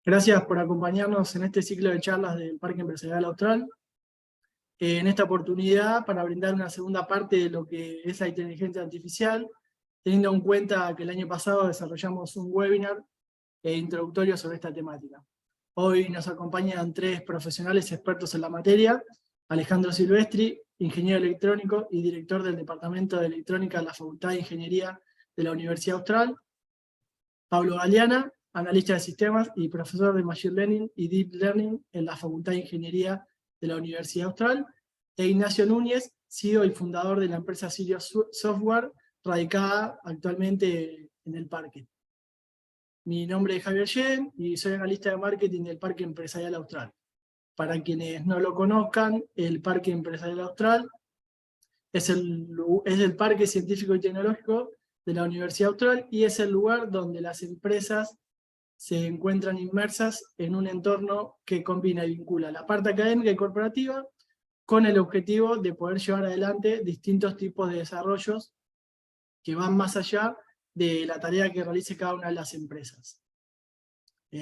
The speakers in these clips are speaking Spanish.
Gracias por acompañarnos en este ciclo de charlas del Parque Empresarial Austral. En esta oportunidad, para brindar una segunda parte de lo que es la inteligencia artificial, teniendo en cuenta que el año pasado desarrollamos un webinar introductorio sobre esta temática. Hoy nos acompañan tres profesionales expertos en la materia: Alejandro Silvestri, ingeniero electrónico y director del Departamento de Electrónica de la Facultad de Ingeniería de la Universidad Austral; Pablo Galeana, analista de sistemas y profesor de Machine Learning y Deep Learning en la Facultad de Ingeniería de la Universidad Austral; e Ignacio Núñez, CEO y fundador de la empresa Sirius Software, radicada actualmente en el parque. Mi nombre es Javier Yen y soy analista de marketing del Parque Empresarial Austral. Para quienes no lo conozcan, el Parque Empresarial Austral es el parque científico y tecnológico de la Universidad Austral y es el lugar donde las empresas se encuentran inmersas en un entorno que combina y vincula la parte académica y corporativa con el objetivo de poder llevar adelante distintos tipos de desarrollos que van más allá de la tarea que realice cada una de las empresas.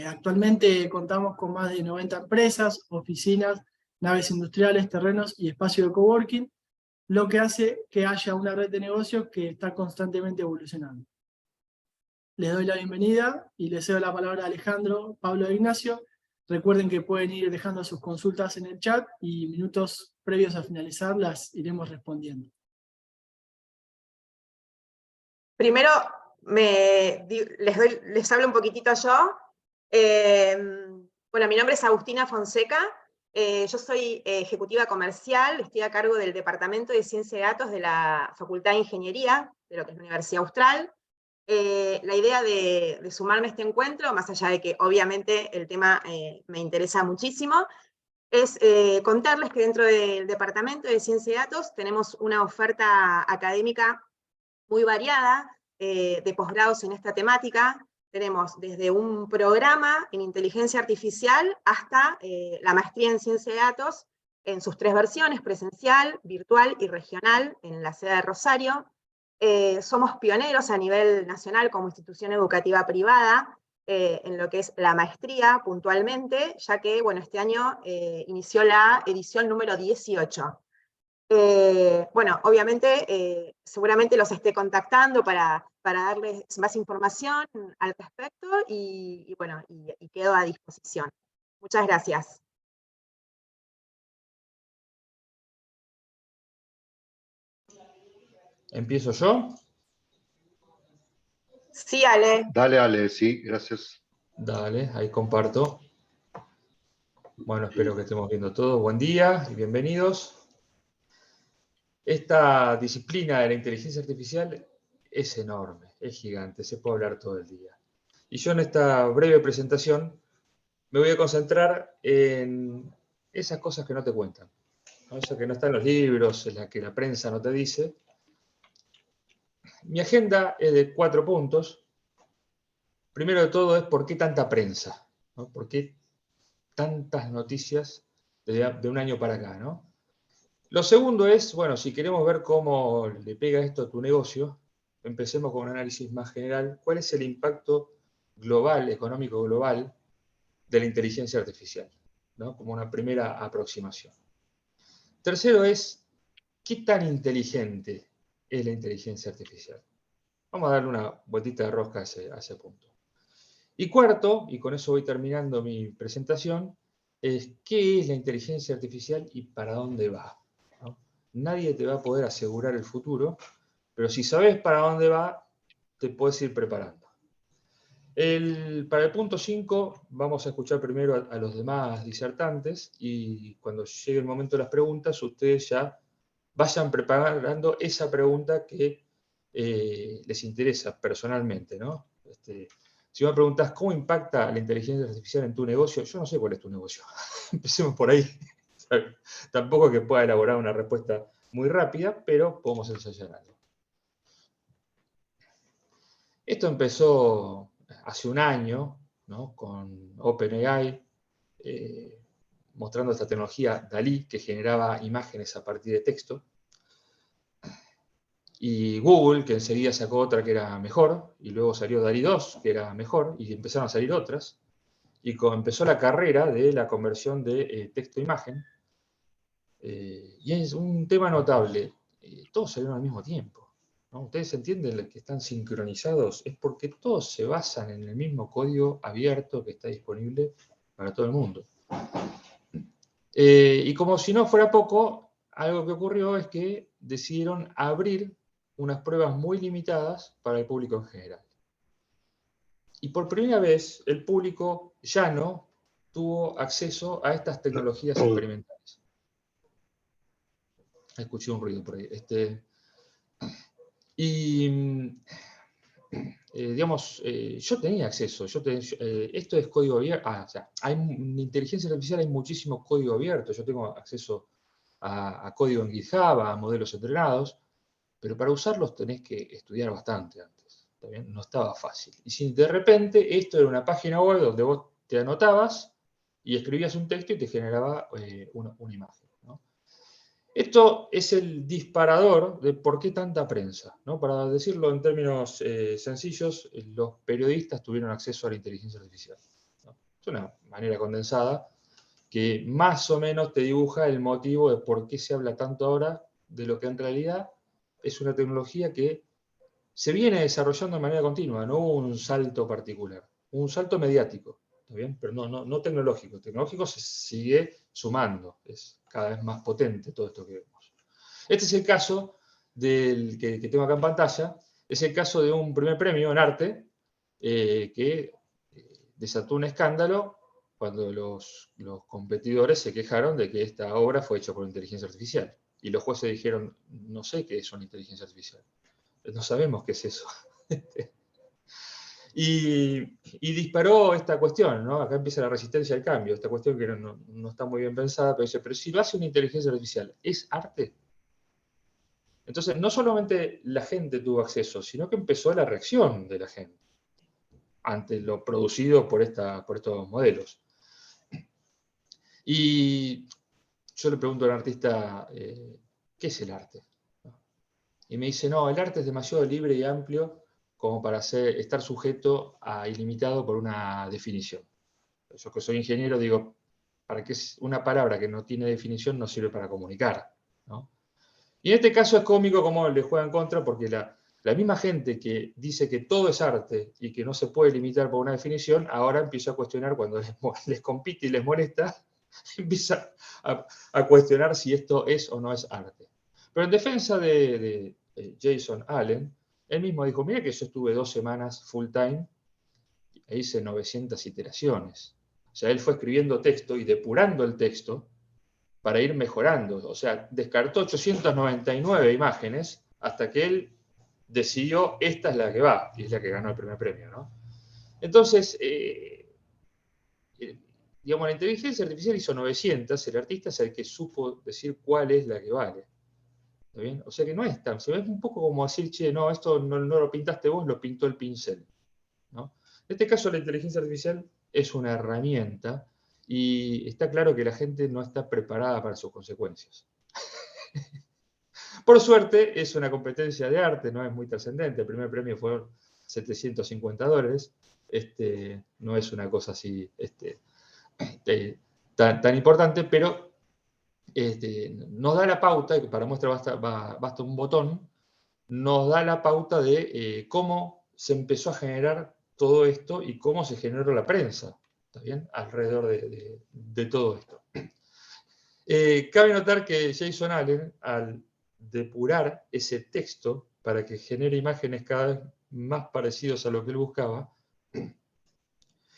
Actualmente contamos con más de 90 empresas, oficinas, naves industriales, terrenos y espacios de coworking, lo que hace que haya una red de negocios que está constantemente evolucionando. Les doy la bienvenida y les cedo la palabra a Alejandro, Pablo e Ignacio. Recuerden que pueden ir dejando sus consultas en el chat y minutos previos a finalizar las iremos respondiendo. Primero, les hablo un poquitito yo. Bueno, mi nombre es Agustina Fonseca. Yo soy ejecutiva comercial, estoy a cargo del Departamento de Ciencia de Datos de la Facultad de Ingeniería, de lo que es la Universidad Austral. La idea de sumarme a este encuentro, más allá de que obviamente el tema me interesa muchísimo, es contarles que dentro del Departamento de Ciencia de Datos tenemos una oferta académica muy variada de posgrados en esta temática. Tenemos desde un programa en inteligencia artificial hasta la maestría en ciencia de datos en sus tres versiones: presencial, virtual y regional, en la sede de Rosario. Somos pioneros a nivel nacional como institución educativa privada en lo que es la maestría puntualmente, ya que bueno, este año inició la edición número 18. Bueno, obviamente, seguramente los esté contactando para darles más información al respecto y bueno, y quedo a disposición. Muchas gracias. ¿Empiezo yo? Sí, Ale. Dale, Ale, sí, gracias. Dale, ahí comparto. Bueno, espero que estemos viendo todo. Buen día y bienvenidos. Esta disciplina de la inteligencia artificial es enorme, es gigante, se puede hablar todo el día. Y yo en esta breve presentación me voy a concentrar en esas cosas que no te cuentan, ¿no? Eso que no está en los libros, en la que la prensa no te dice. Mi agenda es de 4 puntos. Primero de todo es por qué tanta prensa, ¿no? ¿Por qué tantas noticias de un año para acá, ¿no? Lo segundo es, bueno, si queremos ver cómo le pega esto a tu negocio, empecemos con un análisis más general. ¿Cuál es el impacto global, económico global, de la inteligencia artificial? ¿No? Como una primera aproximación. Tercero es, ¿qué tan inteligente es la inteligencia artificial? Vamos a darle una vueltita de rosca a ese punto. Y cuarto, y con eso voy terminando mi presentación, es qué es la inteligencia artificial y para dónde va, ¿no? Nadie te va a poder asegurar el futuro, pero si sabes para dónde va, te puedes ir preparando. Para el punto 5 vamos a escuchar primero a los demás disertantes y cuando llegue el momento de las preguntas, ustedes ya vayan preparando esa pregunta que les interesa personalmente, ¿no? Si me preguntas cómo impacta la inteligencia artificial en tu negocio, yo no sé cuál es tu negocio. Empecemos por ahí. Tampoco que pueda elaborar una respuesta muy rápida, pero podemos ensayar algo. Esto empezó hace un año, ¿no? Con OpenAI, mostrando esta tecnología DALL-E que generaba imágenes a partir de texto. Y Google, que enseguida sacó otra que era mejor, y luego salió DALL-E 2, que era mejor, y empezaron a salir otras. y empezó la carrera de la conversión de texto a imagen. Y es un tema notable. Todos salieron al mismo tiempo, ¿no? Ustedes entienden que están sincronizados, es porque todos se basan en el mismo código abierto que está disponible para todo el mundo. Y como si no fuera poco, algo que ocurrió es que decidieron abrir unas pruebas muy limitadas para el público en general. Y por primera vez el público llano tuvo acceso a estas tecnologías experimentales. Escuché un ruido por ahí. Digamos, yo tenía acceso. Esto es código abierto. O sea, en inteligencia artificial hay muchísimo código abierto. Yo tengo acceso a código en GitHub, a modelos entrenados, pero para usarlos tenés que estudiar bastante antes. ¿Está bien? No estaba fácil. Y si de repente esto era una página web donde vos te anotabas y escribías un texto y te generaba una imagen, ¿no? Esto es el disparador de por qué tanta prensa, ¿no? Para decirlo en términos sencillos, los periodistas tuvieron acceso a la inteligencia artificial, ¿no? Es una manera condensada que más o menos te dibuja el motivo de por qué se habla tanto ahora de lo que en realidad es una tecnología que se viene desarrollando de manera continua, no hubo un salto particular, un salto mediático, ¿está bien? Pero no tecnológico. Tecnológico se sigue sumando, es cada vez más potente todo esto que vemos. Este es el caso del que tengo acá en pantalla, es el caso de un primer premio en arte que desató un escándalo cuando los competidores se quejaron de que esta obra fue hecha por inteligencia artificial. Y los jueces dijeron, no sé qué es una inteligencia artificial. No sabemos qué es eso. y disparó esta cuestión, ¿no? Acá empieza la resistencia al cambio, esta cuestión que no está muy bien pensada, pero dice, pero si lo hace una inteligencia artificial, ¿es arte? Entonces, no solamente la gente tuvo acceso, sino que empezó la reacción de la gente ante lo producido por estos modelos. Y yo le pregunto al artista, ¿qué es el arte? Y me dice, no, el arte es demasiado libre y amplio como para estar sujeto a ilimitado por una definición. Yo que soy ingeniero digo, para que una palabra que no tiene definición no sirve para comunicar, ¿no? Y en este caso es cómico cómo le juegan contra, porque la misma gente que dice que todo es arte y que no se puede limitar por una definición, ahora empieza a cuestionar cuando les compite y les molesta, empieza a cuestionar si esto es o no es arte. Pero en defensa de Jason Allen, él mismo dijo, mira que yo estuve 2 semanas full time e hice 900 iteraciones. O sea, él fue escribiendo texto y depurando el texto para ir mejorando. O sea, descartó 899 imágenes hasta que él decidió, esta es la que va, y es la que ganó el primer premio, ¿no? Entonces, digamos, la inteligencia artificial hizo 900, el artista es el que supo decir cuál es la que vale. ¿Está bien? O sea que no es tan, se ve un poco como decir, che, no, esto no lo pintaste vos, lo pintó el pincel, ¿no? En este caso la inteligencia artificial es una herramienta y está claro que la gente no está preparada para sus consecuencias. Por suerte es una competencia de arte, no es muy trascendente, el primer premio fue $750, no es una cosa así tan importante, pero nos da la pauta, que para muestra basta un botón, nos da la pauta de cómo se empezó a generar todo esto y cómo se generó la prensa, ¿está bien? Alrededor de todo esto. Cabe notar que Jason Allen, al depurar ese texto para que genere imágenes cada vez más parecidos a lo que él buscaba,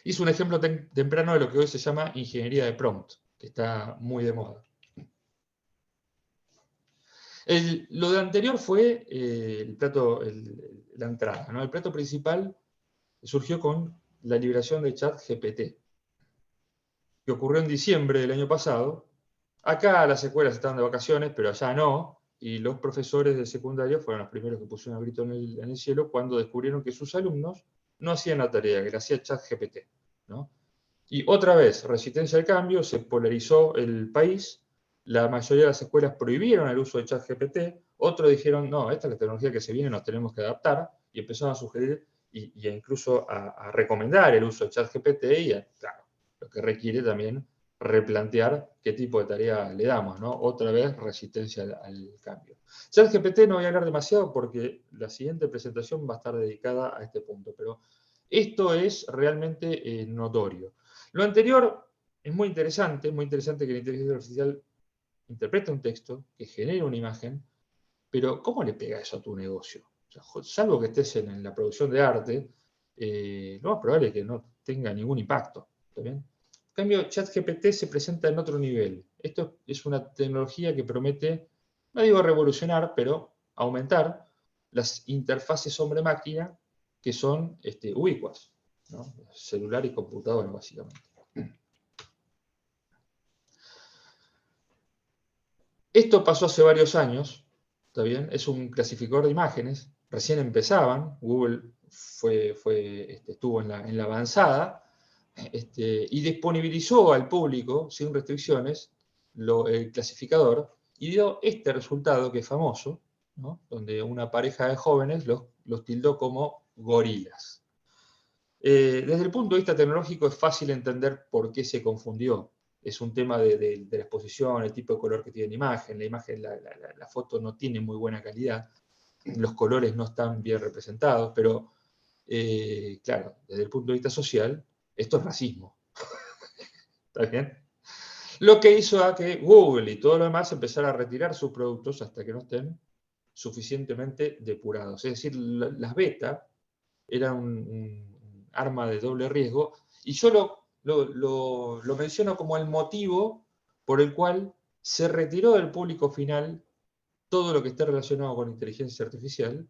hizo un ejemplo temprano de lo que hoy se llama ingeniería de prompt, que está muy de moda. Lo de anterior fue la entrada, ¿no? El plato principal surgió con la liberación de ChatGPT, que ocurrió en diciembre del año pasado. Acá las escuelas estaban de vacaciones, pero allá no, y los profesores de secundaria fueron los primeros que pusieron el grito en el cielo cuando descubrieron que sus alumnos no hacían la tarea, que la hacía ChatGPT, ¿no? Y otra vez, resistencia al cambio, se polarizó el país, la mayoría de las escuelas prohibieron el uso de ChatGPT, otros dijeron, no, esta es la tecnología que se viene, nos tenemos que adaptar, y empezaron a sugerir y incluso a recomendar el uso de ChatGPT, y claro, que requiere también replantear qué tipo de tarea le damos, ¿no? Otra vez, resistencia al cambio. ChatGPT no voy a hablar demasiado porque la siguiente presentación va a estar dedicada a este punto, pero esto es realmente notorio. Lo anterior es muy interesante que la inteligencia artificial interprete un texto, que genere una imagen, pero ¿cómo le pega eso a tu negocio? O sea, salvo que estés en la producción de arte, lo más probable es que no tenga ningún impacto. ¿Está bien? En cambio, ChatGPT se presenta en otro nivel. Esto es una tecnología que promete, no digo revolucionar, pero aumentar las interfaces hombre-máquina que son ubicuas, ¿no? Celular y computadora, básicamente. Esto pasó hace varios años, ¿está bien? Es un clasificador de imágenes, recién empezaban, Google estuvo en la avanzada, y disponibilizó al público, sin restricciones, el clasificador, y dio este resultado que es famoso, ¿no? Donde una pareja de jóvenes los tildó como gorilas. Desde el punto de vista tecnológico es fácil entender por qué se confundió. Es un tema de la exposición, el tipo de color que tiene la imagen. La foto no tiene muy buena calidad, los colores no están bien representados, pero claro, desde el punto de vista social, esto es racismo. ¿Está bien? Lo que hizo a que Google y todo lo demás empezara a retirar sus productos hasta que no estén suficientemente depurados. Es decir, las beta eran un arma de doble riesgo, y yo lo menciono como el motivo por el cual se retiró del público final todo lo que esté relacionado con inteligencia artificial,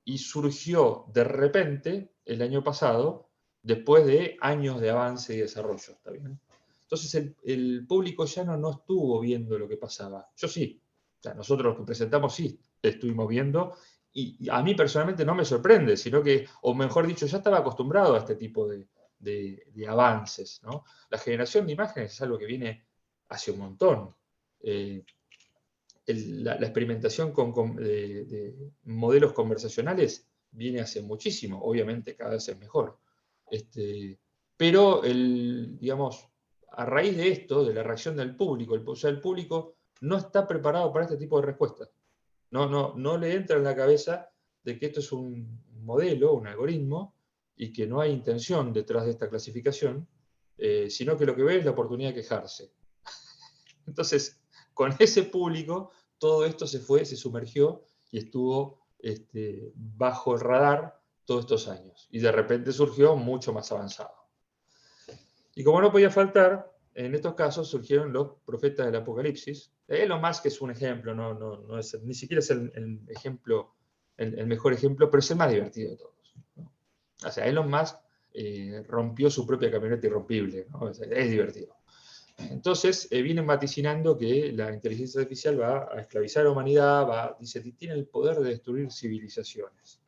y surgió de repente el año pasado, después de años de avance y desarrollo. ¿Está bien? Entonces el público ya no estuvo viendo lo que pasaba. Yo sí. O sea, nosotros los que presentamos sí estuvimos viendo, y a mí personalmente no me sorprende, sino que, o mejor dicho, ya estaba acostumbrado a este tipo de avances, ¿no? La generación de imágenes es algo que viene hace un montón. La experimentación de modelos conversacionales viene hace muchísimo, obviamente cada vez es mejor. Pero, digamos, a raíz de esto, de la reacción del público, o sea, el público no está preparado para este tipo de respuestas. No le entra en la cabeza de que esto es un modelo, un algoritmo, y que no hay intención detrás de esta clasificación, sino que lo que ve es la oportunidad de quejarse. Entonces, con ese público, todo esto se sumergió y estuvo bajo el radar todos estos años. Y de repente surgió mucho más avanzado. Y como no podía faltar, en estos casos surgieron los profetas del Apocalipsis. Elon Musk es un ejemplo, ni siquiera es el ejemplo, el mejor ejemplo, pero es el más divertido de todos, ¿no? O sea, Elon Musk rompió su propia camioneta irrompible, ¿no? Es divertido. Entonces, vienen vaticinando que la inteligencia artificial va a esclavizar a la humanidad, dice, tiene el poder de destruir civilizaciones.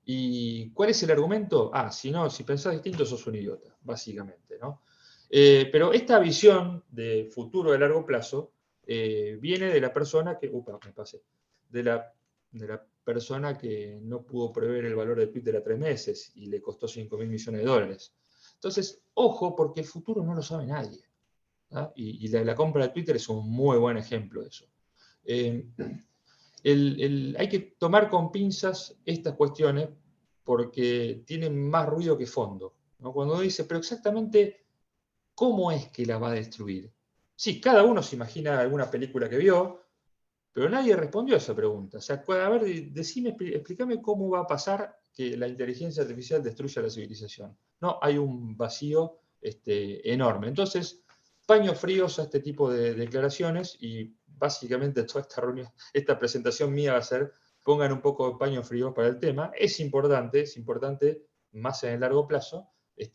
¿Y cuál es el argumento? Si pensás distinto, sos un idiota, básicamente, ¿no? Pero esta visión de futuro de largo plazo viene de la persona que, de la persona que no pudo prever el valor de Twitter a 3 meses y le costó 5.000 millones de dólares. Entonces, ojo, porque el futuro no lo sabe nadie, ¿ah? Y la compra de Twitter es un muy buen ejemplo de eso. Hay que tomar con pinzas estas cuestiones porque tienen más ruido que fondo, ¿no? Cuando uno dice, pero exactamente, ¿cómo es que la va a destruir? Sí, cada uno se imagina alguna película que vio, pero nadie respondió a esa pregunta. O sea, a ver, explícame cómo va a pasar que la inteligencia artificial destruya la civilización. No, hay un vacío enorme. Entonces, paños fríos a este tipo de declaraciones, y básicamente toda esta presentación mía va a ser, pongan un poco de paño frío para el tema. Es importante más en el largo plazo.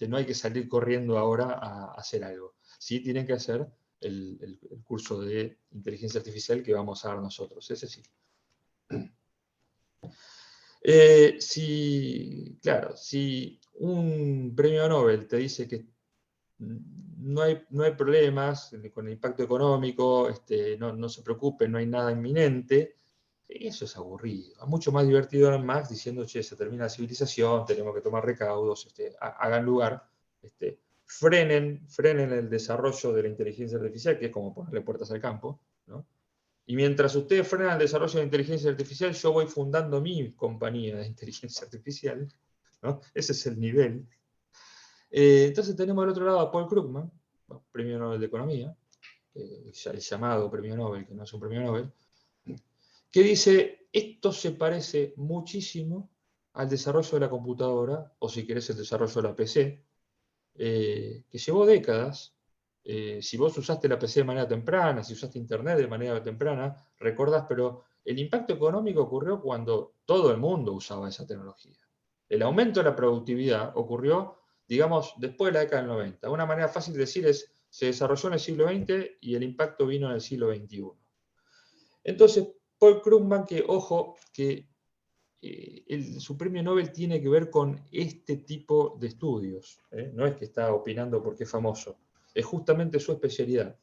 No hay que salir corriendo ahora a hacer algo. Sí tienen que hacer el curso de inteligencia artificial que vamos a dar nosotros, ese sí. Si un premio Nobel te dice que no hay problemas con el impacto económico, no se preocupen, no hay nada inminente, eso es aburrido. Es mucho más divertido Elon Musk diciendo, che, se termina la civilización, tenemos que tomar recaudos, hagan lugar frenen el desarrollo de la inteligencia artificial, que es como ponerle puertas al campo, ¿no? Y mientras ustedes frenan el desarrollo de la inteligencia artificial, yo voy fundando mi compañía de inteligencia artificial, ¿no? Ese es el nivel. Entonces tenemos al otro lado a Paul Krugman, premio Nobel de Economía, el llamado premio Nobel, que no es un premio Nobel, que dice, esto se parece muchísimo al desarrollo de la computadora, o si querés el desarrollo de la PC, que llevó décadas. Si vos usaste la PC de manera temprana, si usaste Internet de manera temprana, recordás, pero el impacto económico ocurrió cuando todo el mundo usaba esa tecnología. El aumento de la productividad ocurrió, digamos, después de la década del 90. Una manera fácil de decir es, se desarrolló en el siglo XX y el impacto vino en el siglo XXI. Entonces, Paul Krugman, que ojo, que su premio Nobel tiene que ver con este tipo de estudios. No es que está opinando porque es famoso, es justamente su especialidad.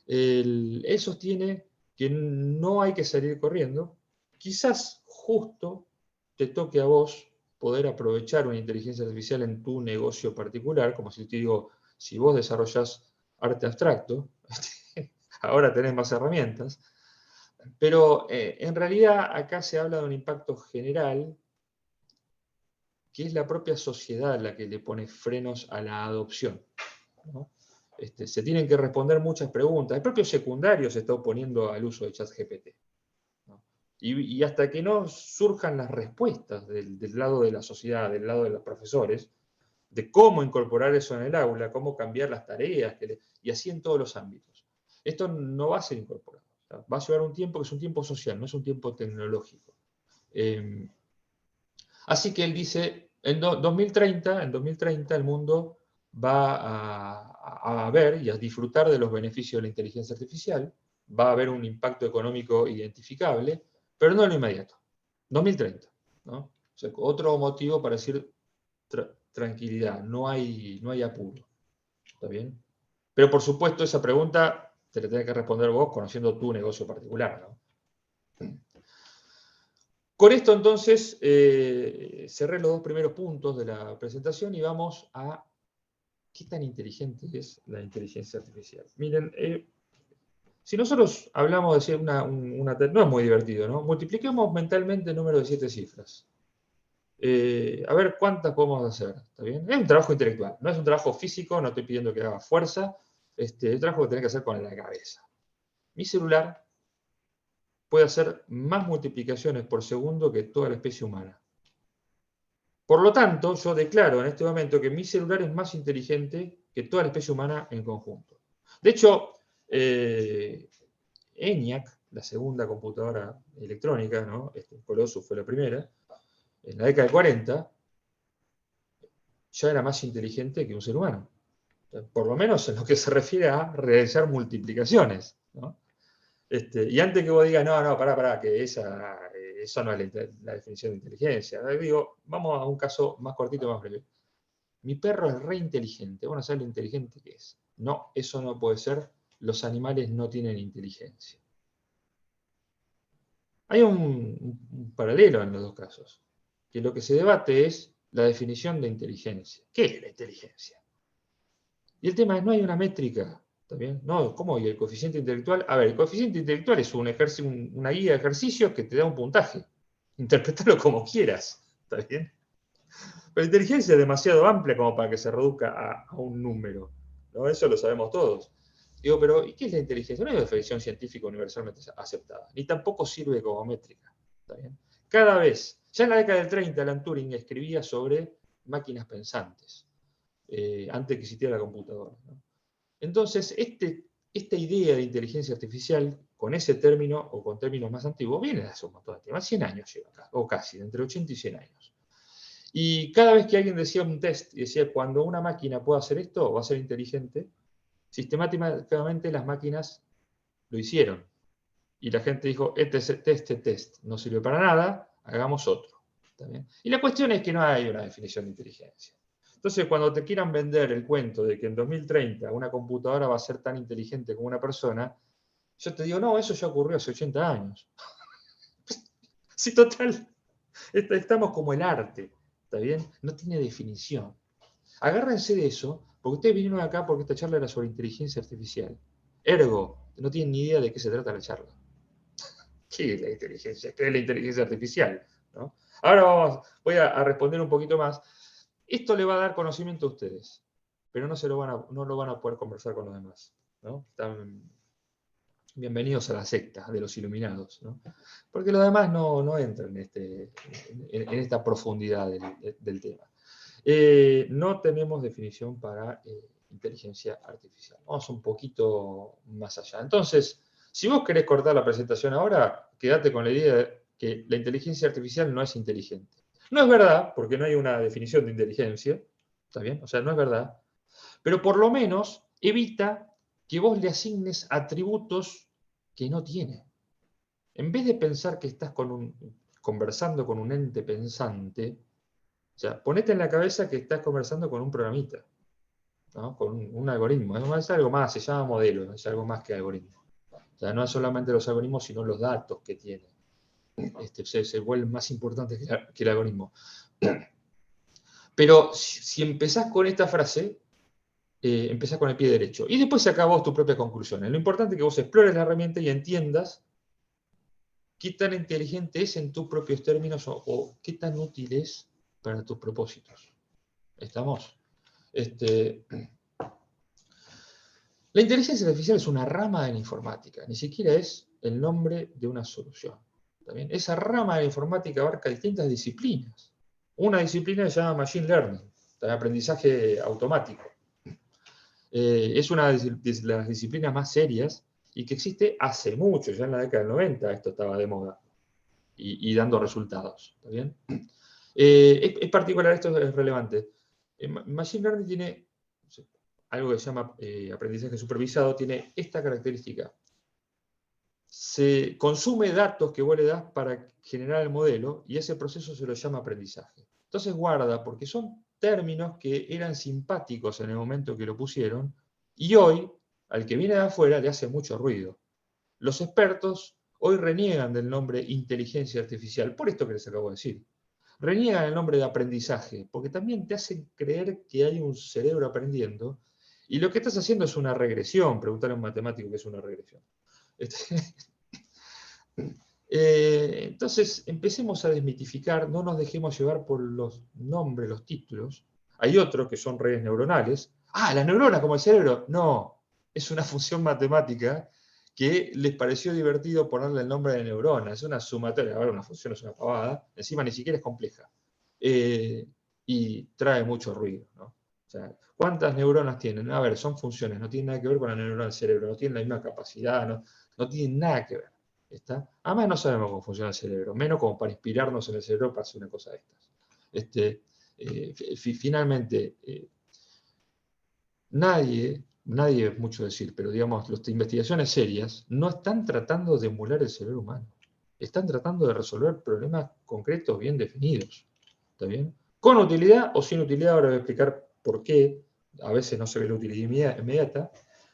Él sostiene que no hay que salir corriendo. Quizás justo te toque a vos poder aprovechar una inteligencia artificial en tu negocio particular, como si te digo, si vos desarrollás arte abstracto, ahora tenés más herramientas. Pero en realidad acá se habla de un impacto general, que es la propia sociedad la que le pone frenos a la adopción, ¿no? Se tienen que responder muchas preguntas. El propio secundario se está oponiendo al uso de ChatGPT, ¿no? Y hasta que no surjan las respuestas del lado de la sociedad, del lado de los profesores, de cómo incorporar eso en el aula, cómo cambiar las tareas, y así en todos los ámbitos. Esto no va a ser incorporado. Va a llevar un tiempo que es un tiempo social, no es un tiempo tecnológico. Así que él dice, en 2030 el mundo va a ver y a disfrutar de los beneficios de la inteligencia artificial, va a haber un impacto económico identificable, pero no en lo inmediato. 2030, ¿no? O sea, otro motivo para decir tranquilidad, no hay apuro. ¿Está bien? Pero por supuesto esa pregunta te la tenés que responder vos conociendo tu negocio particular, ¿no? Con esto entonces cerré los dos primeros puntos de la presentación y vamos a qué tan inteligente es la inteligencia artificial. Miren, si nosotros hablamos de no es muy divertido, ¿no? Multipliquemos mentalmente el número de 7 cifras. A ver cuántas podemos hacer, ¿está bien? Es un trabajo intelectual, no es un trabajo físico, no estoy pidiendo que haga fuerza, es un trabajo que tenés que hacer con la cabeza. Mi celular puede hacer más multiplicaciones por segundo que toda la especie humana. Por lo tanto, yo declaro en este momento que mi celular es más inteligente que toda la especie humana en conjunto. De hecho, ENIAC, la segunda computadora electrónica, ¿no? Colossus fue la primera, en la década del 40, ya era más inteligente que un ser humano. Por lo menos en lo que se refiere a realizar multiplicaciones, ¿no? Y antes que vos digas, no, pará, que eso no es la definición de inteligencia. Digo, vamos a un caso más cortito, más breve. Mi perro es re inteligente. Bueno, ¿sabes lo inteligente que es? No, eso no puede ser. Los animales no tienen inteligencia. Hay un paralelo en los dos casos. Que lo que se debate es la definición de inteligencia. ¿Qué es la inteligencia? Y el tema es, no hay una métrica. ¿Está bien? No, ¿cómo? ¿Y el coeficiente intelectual? A ver, el coeficiente intelectual es una guía de ejercicios que te da un puntaje. Interpretalo como quieras. ¿Está bien? Pero la inteligencia es demasiado amplia como para que se reduzca a un número, ¿no? Eso lo sabemos todos. Digo, pero ¿y qué es la inteligencia? No es una definición científica universalmente aceptada, ni tampoco sirve como métrica. ¿Está bien? Cada vez, ya en la década del 30, Alan Turing escribía sobre máquinas pensantes, antes que existiera la computadora, ¿no? Entonces, esta idea de inteligencia artificial, con ese término o con términos más antiguos, viene de hace un montón de tiempo, 100 años lleva acá, o casi, entre 80 y 100 años. Y cada vez que alguien decía un test y decía, cuando una máquina pueda hacer esto, va a ser inteligente, sistemáticamente las máquinas lo hicieron. Y la gente dijo, este test no sirve para nada, hagamos otro. ¿Está bien? Y la cuestión es que no hay una definición de inteligencia. Entonces, cuando te quieran vender el cuento de que en 2030 una computadora va a ser tan inteligente como una persona, yo te digo, no, eso ya ocurrió hace 80 años. Sí, total, estamos como el arte. ¿Está bien? No tiene definición. Agárrense de eso, porque ustedes vinieron acá porque esta charla era sobre inteligencia artificial. Ergo, no tienen ni idea de qué se trata la charla. ¿Qué es la inteligencia? ¿Qué es la inteligencia artificial? ¿No? Ahora voy a responder un poquito más. Esto le va a dar conocimiento a ustedes, pero no lo van a poder conversar con los demás, ¿no? Están bienvenidos a la secta de los iluminados, ¿no? Porque los demás no entran en esta profundidad del tema. No tenemos definición para inteligencia artificial. Vamos un poquito más allá. Entonces, si vos querés cortar la presentación ahora, quédate con la idea de que la inteligencia artificial no es inteligente. No es verdad, porque no hay una definición de inteligencia, ¿está bien? O sea, no es verdad. Pero por lo menos evita que vos le asignes atributos que no tiene. En vez de pensar que estás conversando con un ente pensante, o sea, ponete en la cabeza que estás conversando con un programita, ¿no? Con un algoritmo. Es algo más, se llama modelo, es algo más que algoritmo. O sea, no es solamente los algoritmos, sino los datos que tiene. Se vuelven más importantes que el algoritmo. Pero si empezás con esta frase, empezás con el pie derecho. Y después sacás vos tus propias conclusiones. Lo importante es que vos explores la herramienta y entiendas qué tan inteligente es en tus propios términos o qué tan útil es para tus propósitos. ¿Estamos? La inteligencia artificial es una rama de la informática, ni siquiera es el nombre de una solución. ¿También? Esa rama de la informática abarca distintas disciplinas. Una disciplina se llama Machine Learning, aprendizaje automático. Es una de las disciplinas más serias y que existe hace mucho, ya en la década del 90 esto estaba de moda y dando resultados. ¿Está bien? Es particular, esto es relevante. Machine Learning tiene algo que se llama aprendizaje supervisado, tiene esta característica. Se consume datos que vos le das para generar el modelo y ese proceso se lo llama aprendizaje. Entonces guarda, porque son términos que eran simpáticos en el momento que lo pusieron y hoy, al que viene de afuera, le hace mucho ruido. Los expertos hoy reniegan del nombre inteligencia artificial, por esto que les acabo de decir. Reniegan el nombre de aprendizaje, porque también te hacen creer que hay un cerebro aprendiendo y lo que estás haciendo es una regresión. Preguntar a un matemático qué es una regresión. Entonces, empecemos a desmitificar, no nos dejemos llevar por los nombres, los títulos. Hay otros que son redes neuronales. Ah, las neuronas como el cerebro. No, es una función matemática que les pareció divertido ponerle el nombre de neurona. Es una sumatoria. Ahora una función es una pavada. Encima ni siquiera es compleja. Y trae mucho ruido, ¿no? O sea, ¿cuántas neuronas tienen? A ver, son funciones, no tienen nada que ver con la neurona del cerebro, no tienen la misma capacidad, no tienen nada que ver. ¿Está? Además no sabemos cómo funciona el cerebro, menos como para inspirarnos en el cerebro para hacer una cosa de estas. Finalmente, nadie es mucho decir, pero digamos, las investigaciones serias no están tratando de emular el cerebro humano. Están tratando de resolver problemas concretos bien definidos. ¿Está bien? Con utilidad o sin utilidad, ahora voy a explicar por qué. A veces no se ve la utilidad inmediata,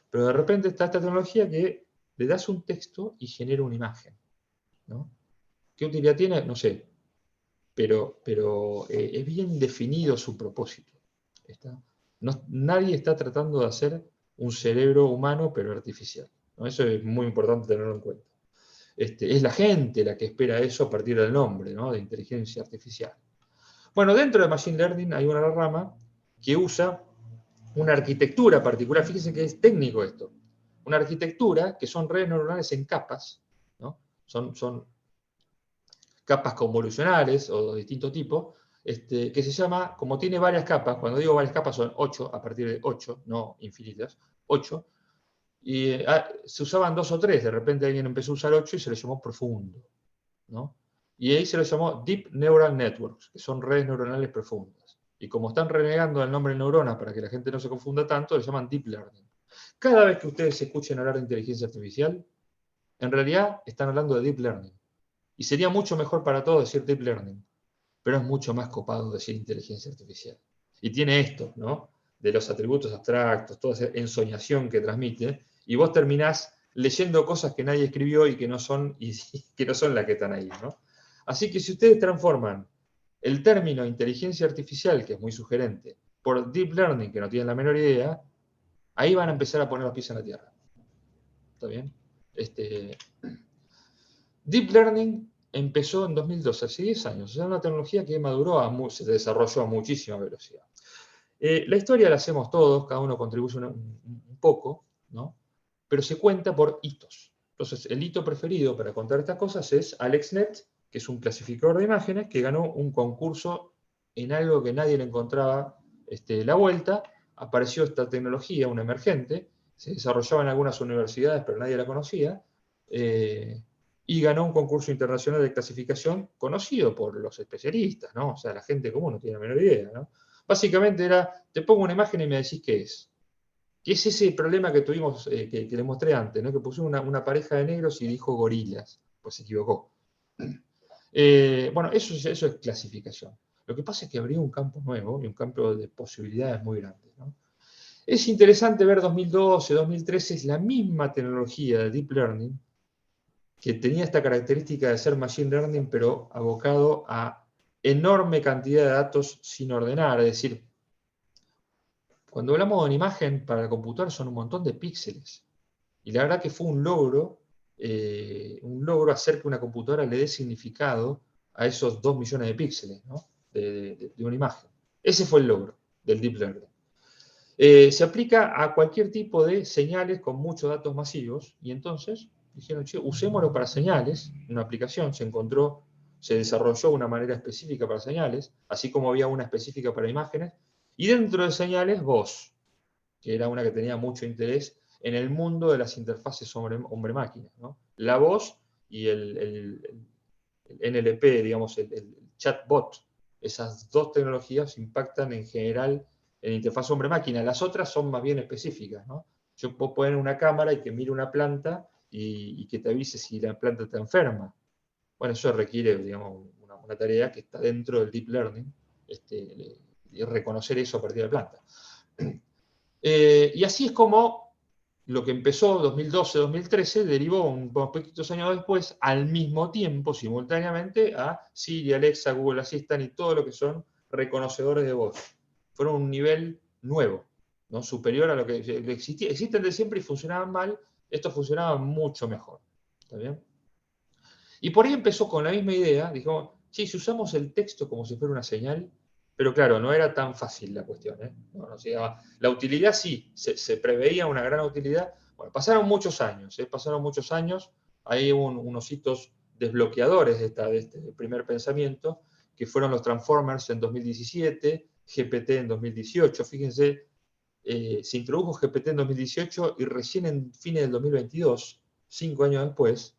pero de repente está esta tecnología que le das un texto y genera una imagen, ¿no? ¿Qué utilidad tiene? No sé, pero es bien definido su propósito. Nadie está tratando de hacer un cerebro humano, pero artificial, ¿no? Eso es muy importante tenerlo en cuenta. Es la gente la que espera eso a partir del nombre, ¿no? De inteligencia artificial. Bueno, dentro de Machine Learning hay una rama que usa una arquitectura particular. Fíjense que es técnico esto. Una arquitectura que son redes neuronales en capas, ¿no? Son capas convolucionales o de distinto tipo, que se llama, como tiene varias capas, cuando digo varias capas son 8, a partir de 8, no infinitas, 8, y se usaban 2 o 3, de repente alguien empezó a usar 8 y se le llamó profundo, ¿no? Y ahí se le llamó Deep Neural Networks, que son redes neuronales profundas. Y como están renegando el nombre de neurona para que la gente no se confunda tanto, le llaman Deep Learning. Cada vez que ustedes escuchen hablar de inteligencia artificial, en realidad están hablando de Deep Learning. Y sería mucho mejor para todos decir Deep Learning, pero es mucho más copado decir inteligencia artificial. Y tiene esto, ¿no? De los atributos abstractos, toda esa ensoñación que transmite, y vos terminás leyendo cosas que nadie escribió y que no son las que están ahí, ¿no? Así que si ustedes transforman el término inteligencia artificial, que es muy sugerente, por Deep Learning, que no tienen la menor idea, ahí van a empezar a poner los pies en la tierra. ¿Está bien? Deep Learning empezó en 2012, hace 10 años. Es una tecnología que maduró, se desarrolló a muchísima velocidad. La historia la hacemos todos, cada uno contribuye un poco, ¿no? Pero se cuenta por hitos. Entonces, el hito preferido para contar estas cosas es AlexNet, que es un clasificador de imágenes que ganó un concurso en algo que nadie le encontraba la vuelta. Apareció esta tecnología, una emergente, se desarrollaba en algunas universidades, pero nadie la conocía, y ganó un concurso internacional de clasificación conocido por los especialistas, ¿no? O sea, la gente común no tiene la menor idea, ¿no? Básicamente era, te pongo una imagen y me decís qué es. Que es ese problema que tuvimos, que les mostré antes, ¿no? Que pusimos una pareja de negros y dijo gorilas, pues se equivocó. Bueno, eso es clasificación. Lo que pasa es que abrió un campo nuevo y un campo de posibilidades muy grandes, ¿no? Es interesante ver 2012, 2013, es la misma tecnología de Deep Learning que tenía esta característica de ser Machine Learning, pero abocado a enorme cantidad de datos sin ordenar, es decir, cuando hablamos de una imagen para el computador son un montón de píxeles. Y la verdad que fue un logro hacer que una computadora le dé significado a esos 2 millones de píxeles, ¿no? de una imagen. Ese fue el logro del Deep Learning. Se aplica a cualquier tipo de señales con muchos datos masivos, y entonces dijeron, che, usémoslo para señales. Una aplicación se desarrolló una manera específica para señales, así como había una específica para imágenes, y dentro de señales, voz, que era una que tenía mucho interés en el mundo de las interfaces hombre-máquina, ¿no? La voz y el NLP, digamos, el chatbot, esas dos tecnologías impactan en general en interfaz hombre-máquina. Las otras son más bien específicas, ¿no? Yo puedo poner una cámara y que mire una planta y que te avise si la planta está enferma. Bueno, eso requiere, digamos, una tarea que está dentro del Deep Learning, y reconocer eso a partir de la planta. Y así es como lo que empezó 2012-2013 derivó unos poquitos años después, al mismo tiempo, simultáneamente, a Siri, Alexa, Google Assistant y todo lo que son reconocedores de voz. Fueron un nivel nuevo, ¿no? Superior a lo que existía. Existen de siempre y funcionaban mal, esto funcionaba mucho mejor. ¿Está bien? Y por ahí empezó con la misma idea, dijo, sí, si usamos el texto como si fuera una señal, pero claro, no era tan fácil la cuestión, ¿eh? No llegaba. La utilidad sí, se preveía una gran utilidad. Bueno, pasaron muchos años, hay unos hitos desbloqueadores de este primer pensamiento, que fueron los Transformers en 2017, GPT en 2018, fíjense, se introdujo GPT en 2018 y recién en fines del 2022, 5 años después,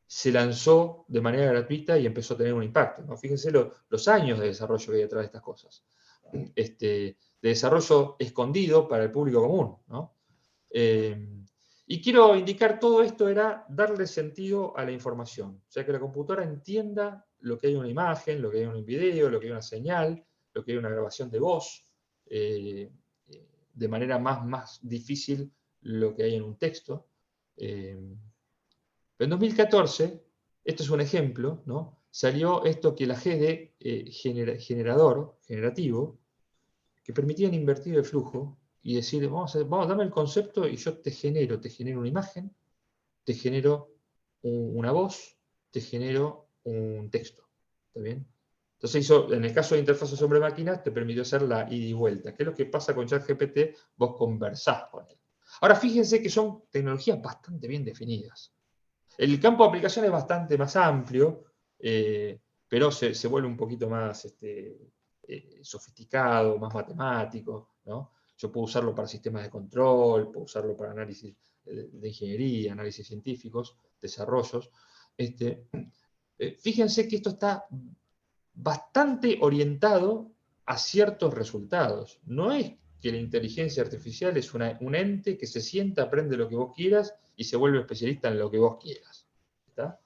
se lanzó de manera gratuita y empezó a tener un impacto, ¿no? Fíjense los años de desarrollo que hay detrás de estas cosas. De desarrollo escondido para el público común, ¿no? Y quiero indicar, todo esto era darle sentido a la información. O sea, que la computadora entienda lo que hay en una imagen, lo que hay en un video, lo que hay en una señal, lo que hay en una grabación de voz, de manera más difícil lo que hay en un texto. Pero en 2014, esto es un ejemplo, ¿no? Salió esto que la GD generativo, que permitían invertir el flujo y decir, dame el concepto y yo te genero una imagen, te genero una voz, te genero un texto. ¿Está bien? Entonces en el caso de interfaces hombre-máquina, te permitió hacer la ida y vuelta. ¿Qué es lo que pasa con ChatGPT? Vos conversás con él. Ahora fíjense que son tecnologías bastante bien definidas. El campo de aplicación es bastante más amplio, pero se vuelve un poquito más sofisticado, más matemático, ¿no? Yo puedo usarlo para sistemas de control, puedo usarlo para análisis de ingeniería, análisis científicos, desarrollos. Fíjense que esto está bastante orientado a ciertos resultados. No es que la inteligencia artificial es un ente que se sienta, aprende lo que vos quieras y se vuelve especialista en lo que vos quieras. ¿Está?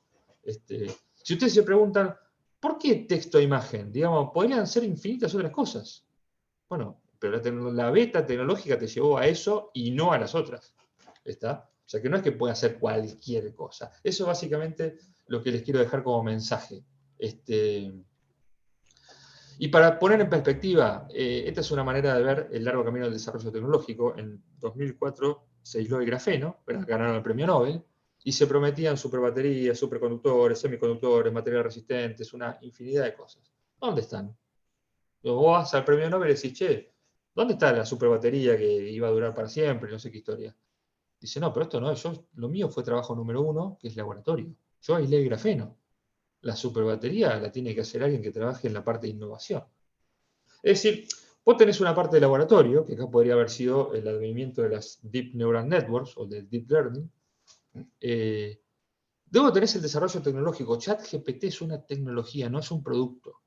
Si ustedes se preguntan, ¿por qué texto e imagen? Digamos, podrían ser infinitas otras cosas. Bueno, pero la beta tecnológica te llevó a eso y no a las otras. ¿Está? O sea que no es que pueda hacer cualquier cosa. Eso es básicamente lo que les quiero dejar como mensaje. Y para poner en perspectiva, esta es una manera de ver el largo camino del desarrollo tecnológico. En 2004 se aisló el grafeno, ganaron el premio Nobel, y se prometían superbaterías, superconductores, semiconductores, materiales resistentes, una infinidad de cosas. ¿Dónde están? Vos vas al premio Nobel y decís, che, ¿dónde está la superbatería que iba a durar para siempre? No sé qué historia. Dice, no, pero esto no es, lo mío fue trabajo número 1, que es laboratorio. Yo aislé el grafeno. La superbatería la tiene que hacer alguien que trabaje en la parte de innovación. Es decir, vos tenés una parte de laboratorio, que acá podría haber sido el advenimiento de las Deep Neural Networks o del Deep Learning. Luego tenés el desarrollo tecnológico. ChatGPT es una tecnología, no es un producto.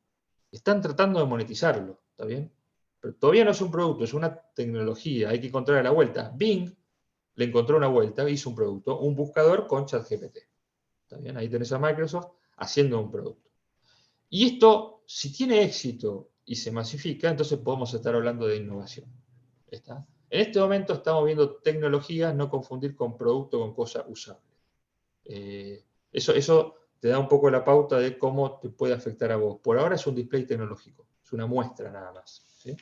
Están tratando de monetizarlo, ¿está bien? Pero todavía no es un producto, es una tecnología, hay que encontrarle la vuelta. Bing le encontró una vuelta, hizo un producto, un buscador con ChatGPT. ¿Está bien? Ahí tenés a Microsoft haciendo un producto. Y esto, si tiene éxito y se masifica, entonces podemos estar hablando de innovación. ¿Está? En este momento estamos viendo tecnologías, no confundir con producto con cosa usable. Eso te da un poco la pauta de cómo te puede afectar a vos. Por ahora es un display tecnológico, es una muestra nada más. ¿Sí?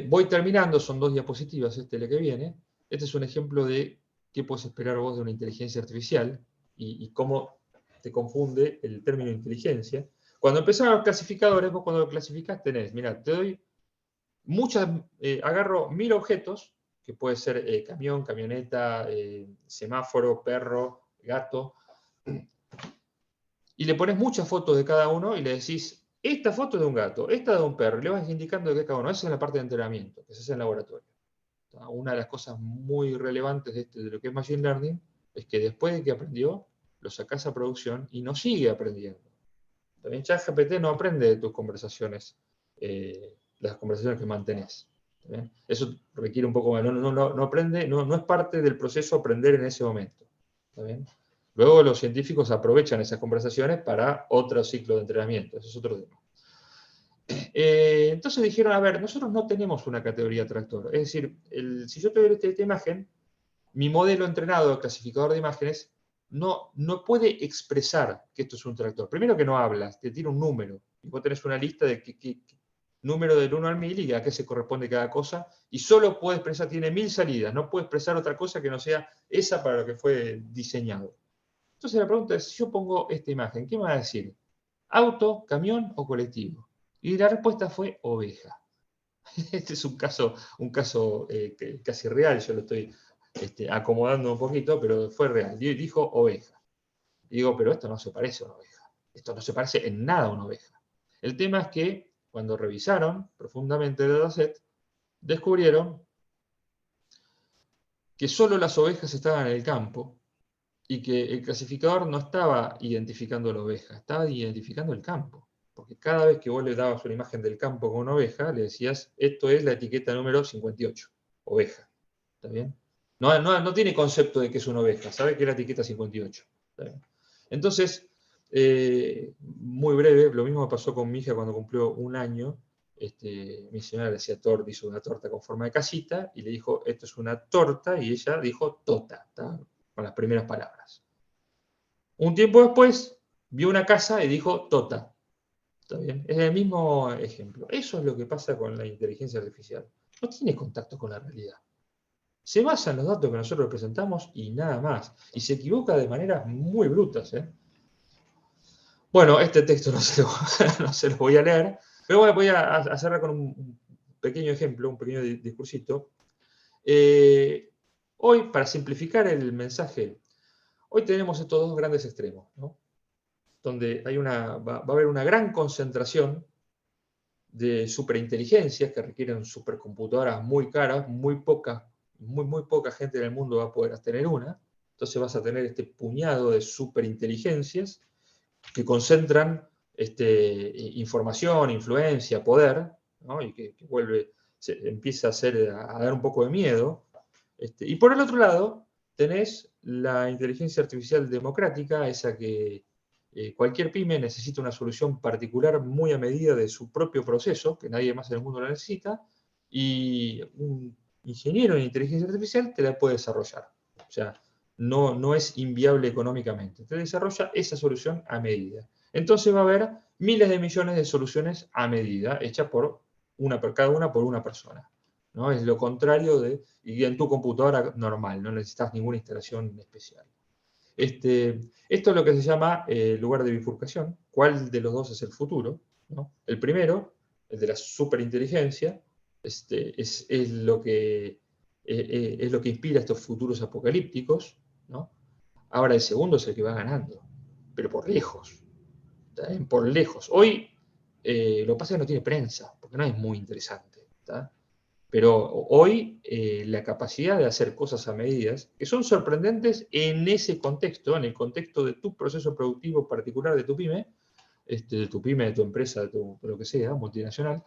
Voy terminando, son 2 diapositivas, la que viene. Este es un ejemplo de qué puedes esperar vos de una inteligencia artificial y cómo te confunde el término inteligencia. Cuando empezaron los clasificadores, vos cuando lo clasificás tenés, mira, te doy agarro 1000 objetos, que puede ser camión, camioneta, semáforo, perro, gato, y le pones muchas fotos de cada uno y le decís, esta foto es de un gato, esta de un perro, y le vas indicando de qué es cada uno. Esa es la parte de entrenamiento, que se hace en el laboratorio. Una de las cosas muy relevantes de lo que es Machine Learning es que después de que aprendió, lo sacás a producción y no sigue aprendiendo. También ChatGPT no aprende de tus conversaciones, las conversaciones que mantenés. Eso requiere un poco más, no aprende, no es parte del proceso aprender en ese momento. ¿Está bien? Luego los científicos aprovechan esas conversaciones para otro ciclo de entrenamiento, eso es otro tema. Entonces dijeron, a ver, nosotros no tenemos una categoría tractor, es decir, si yo te doy esta imagen, mi modelo entrenado de clasificador de imágenes no puede expresar que esto es un tractor. Primero que no hablas, te tira un número, y vos tenés una lista de qué número del 1 al 1000 y a qué se corresponde cada cosa, y solo puede expresar, tiene 1000 salidas, no puede expresar otra cosa que no sea esa para lo que fue diseñado. Entonces la pregunta es, si yo pongo esta imagen, ¿qué me va a decir? ¿Auto, camión o colectivo? Y la respuesta fue oveja. Este es un caso casi real, yo lo estoy acomodando un poquito, pero fue real. Dijo oveja. Y digo, pero esto no se parece a una oveja. Esto no se parece en nada a una oveja. El tema es que cuando revisaron profundamente el dataset, descubrieron que solo las ovejas estaban en el campo y que el clasificador no estaba identificando la oveja, estaba identificando el campo. Porque cada vez que vos le dabas una imagen del campo con una oveja, le decías, esto es la etiqueta número 58, oveja. ¿Está bien? No tiene concepto de que es una oveja, sabe que es la etiqueta 58. ¿Está bien? Entonces, muy breve, lo mismo me pasó con mi hija cuando cumplió 1 año. Mi señora le hacía torta, hizo una torta con forma de casita, y le dijo, esto es una torta, y ella dijo tota, ¿está? Con las primeras palabras. Un tiempo después, vio una casa y dijo tota. ¿Está bien? Es el mismo ejemplo. Eso es lo que pasa con la inteligencia artificial. No tiene contacto con la realidad. Se basa en los datos que nosotros presentamos y nada más. Y se equivoca de maneras muy brutas. Bueno, este texto no se lo voy a leer, pero voy a hacerlo con un pequeño ejemplo, un pequeño discursito. Hoy, para simplificar el mensaje, hoy tenemos estos 2 grandes extremos, ¿no? Donde va a haber una gran concentración de superinteligencias que requieren supercomputadoras muy caras, muy poca gente en el mundo va a poder tener una. Entonces vas a tener este puñado de superinteligencias que concentran información, influencia, poder, ¿no? Y que empieza a dar un poco de miedo. Y por el otro lado, tenés la inteligencia artificial democrática, esa que cualquier pyme necesita una solución particular muy a medida de su propio proceso, que nadie más en el mundo la necesita, y un ingeniero en inteligencia artificial te la puede desarrollar. O sea, no es inviable económicamente. Te desarrolla esa solución a medida. Entonces va a haber miles de millones de soluciones a medida, hechas cada una por una persona, ¿no? Es lo contrario y en tu computadora normal, no necesitas ninguna instalación especial. Esto es lo que se llama lugar de bifurcación. ¿Cuál de los dos es el futuro? ¿No? El primero, el de la superinteligencia, es lo que inspira estos futuros apocalípticos, ¿no? Ahora el segundo es el que va ganando, pero por lejos. ¿Está bien? Por lejos. Hoy lo que pasa es que no tiene prensa, porque no es muy interesante. ¿Está? Pero hoy la capacidad de hacer cosas a medidas, que son sorprendentes en ese contexto, en el contexto de tu proceso productivo particular de tu pyme, de tu empresa, de lo que sea, multinacional,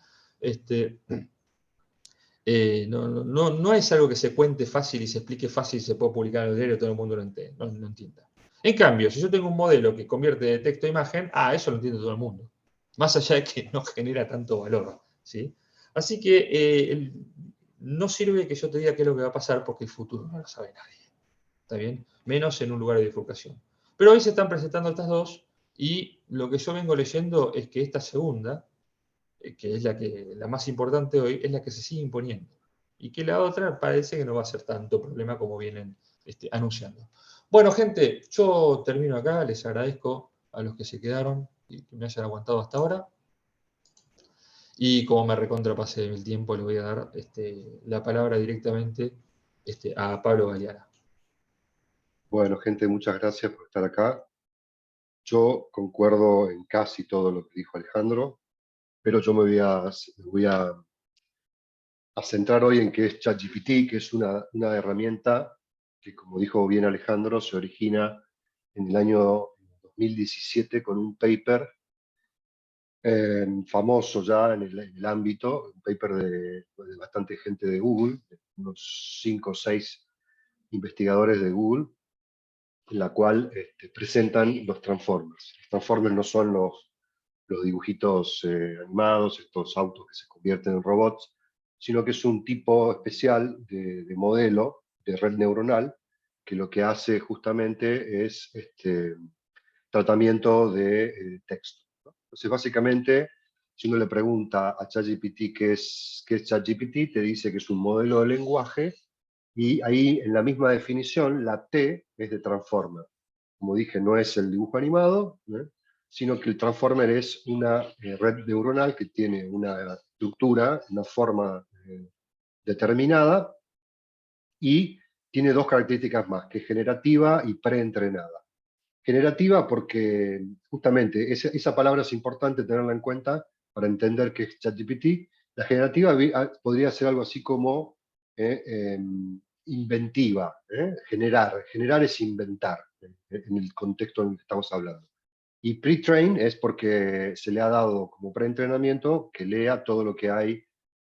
no es algo que se cuente fácil y se explique fácil y se pueda publicar en el diario y todo el mundo lo entienda. En cambio, si yo tengo un modelo que convierte de texto a imagen, eso lo entiende todo el mundo. Más allá de que no genera tanto valor, ¿sí? Así que no sirve que yo te diga qué es lo que va a pasar porque el futuro no lo sabe nadie. ¿Está bien? Menos en un lugar de bifurcación. Pero hoy se están presentando estas dos y lo que yo vengo leyendo es que esta segunda, que es la más importante hoy, es la que se sigue imponiendo. Y que la otra parece que no va a ser tanto problema como vienen anunciando. Bueno, gente, yo termino acá. Les agradezco a los que se quedaron y que me hayan aguantado hasta ahora. Y como me recontrapasé el tiempo, le voy a dar la palabra directamente a Pablo Galeana. Bueno, gente, muchas gracias por estar acá. Yo concuerdo en casi todo lo que dijo Alejandro, pero yo me voy a centrar hoy en qué es ChatGPT, que es una herramienta que, como dijo bien Alejandro, se origina en el año 2017 con un paper famoso ya en el ámbito, un paper de bastante gente de Google, unos 5 o 6 investigadores de Google, en la cual presentan los Transformers. Los Transformers no son los dibujitos animados, estos autos que se convierten en robots, sino que es un tipo especial de modelo de red neuronal que lo que hace justamente es tratamiento de texto, ¿no? Entonces, básicamente, si uno le pregunta a ChatGPT qué es ChatGPT, te dice que es un modelo de lenguaje y ahí en la misma definición la T es de Transformer. Como dije, no es el dibujo animado, ¿eh? Sino que el Transformer es una red neuronal que tiene una estructura, una forma determinada y tiene dos características más, que es generativa y preentrenada. Generativa porque justamente esa palabra es importante tenerla en cuenta para entender qué es ChatGPT. La generativa podría ser algo así como inventiva, generar. Generar es inventar en el contexto en el que estamos hablando. Y pre-train es porque se le ha dado como preentrenamiento que lea todo lo que hay,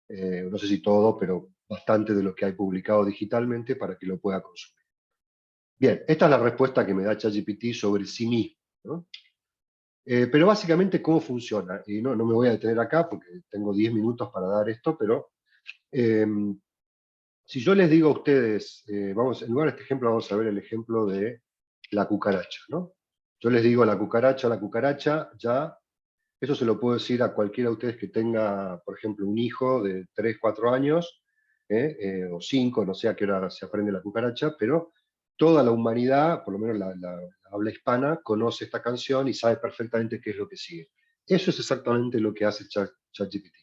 no sé si todo, pero bastante de lo que hay publicado digitalmente para que lo pueda consumir. Bien, esta es la respuesta que me da ChatGPT sobre sí mismo, ¿no? Pero básicamente, ¿cómo funciona? Y no me voy a detener acá porque tengo 10 minutos para dar esto, pero si yo les digo a ustedes, en lugar de este ejemplo, vamos a ver el ejemplo de la cucaracha, ¿no? Yo les digo la cucaracha, ya, eso se lo puedo decir a cualquiera de ustedes que tenga, por ejemplo, un hijo de 3, 4 años, o 5, no sé a qué hora se aprende la cucaracha, pero toda la humanidad, por lo menos la habla hispana, conoce esta canción y sabe perfectamente qué es lo que sigue. Eso es exactamente lo que hace ChatGPT.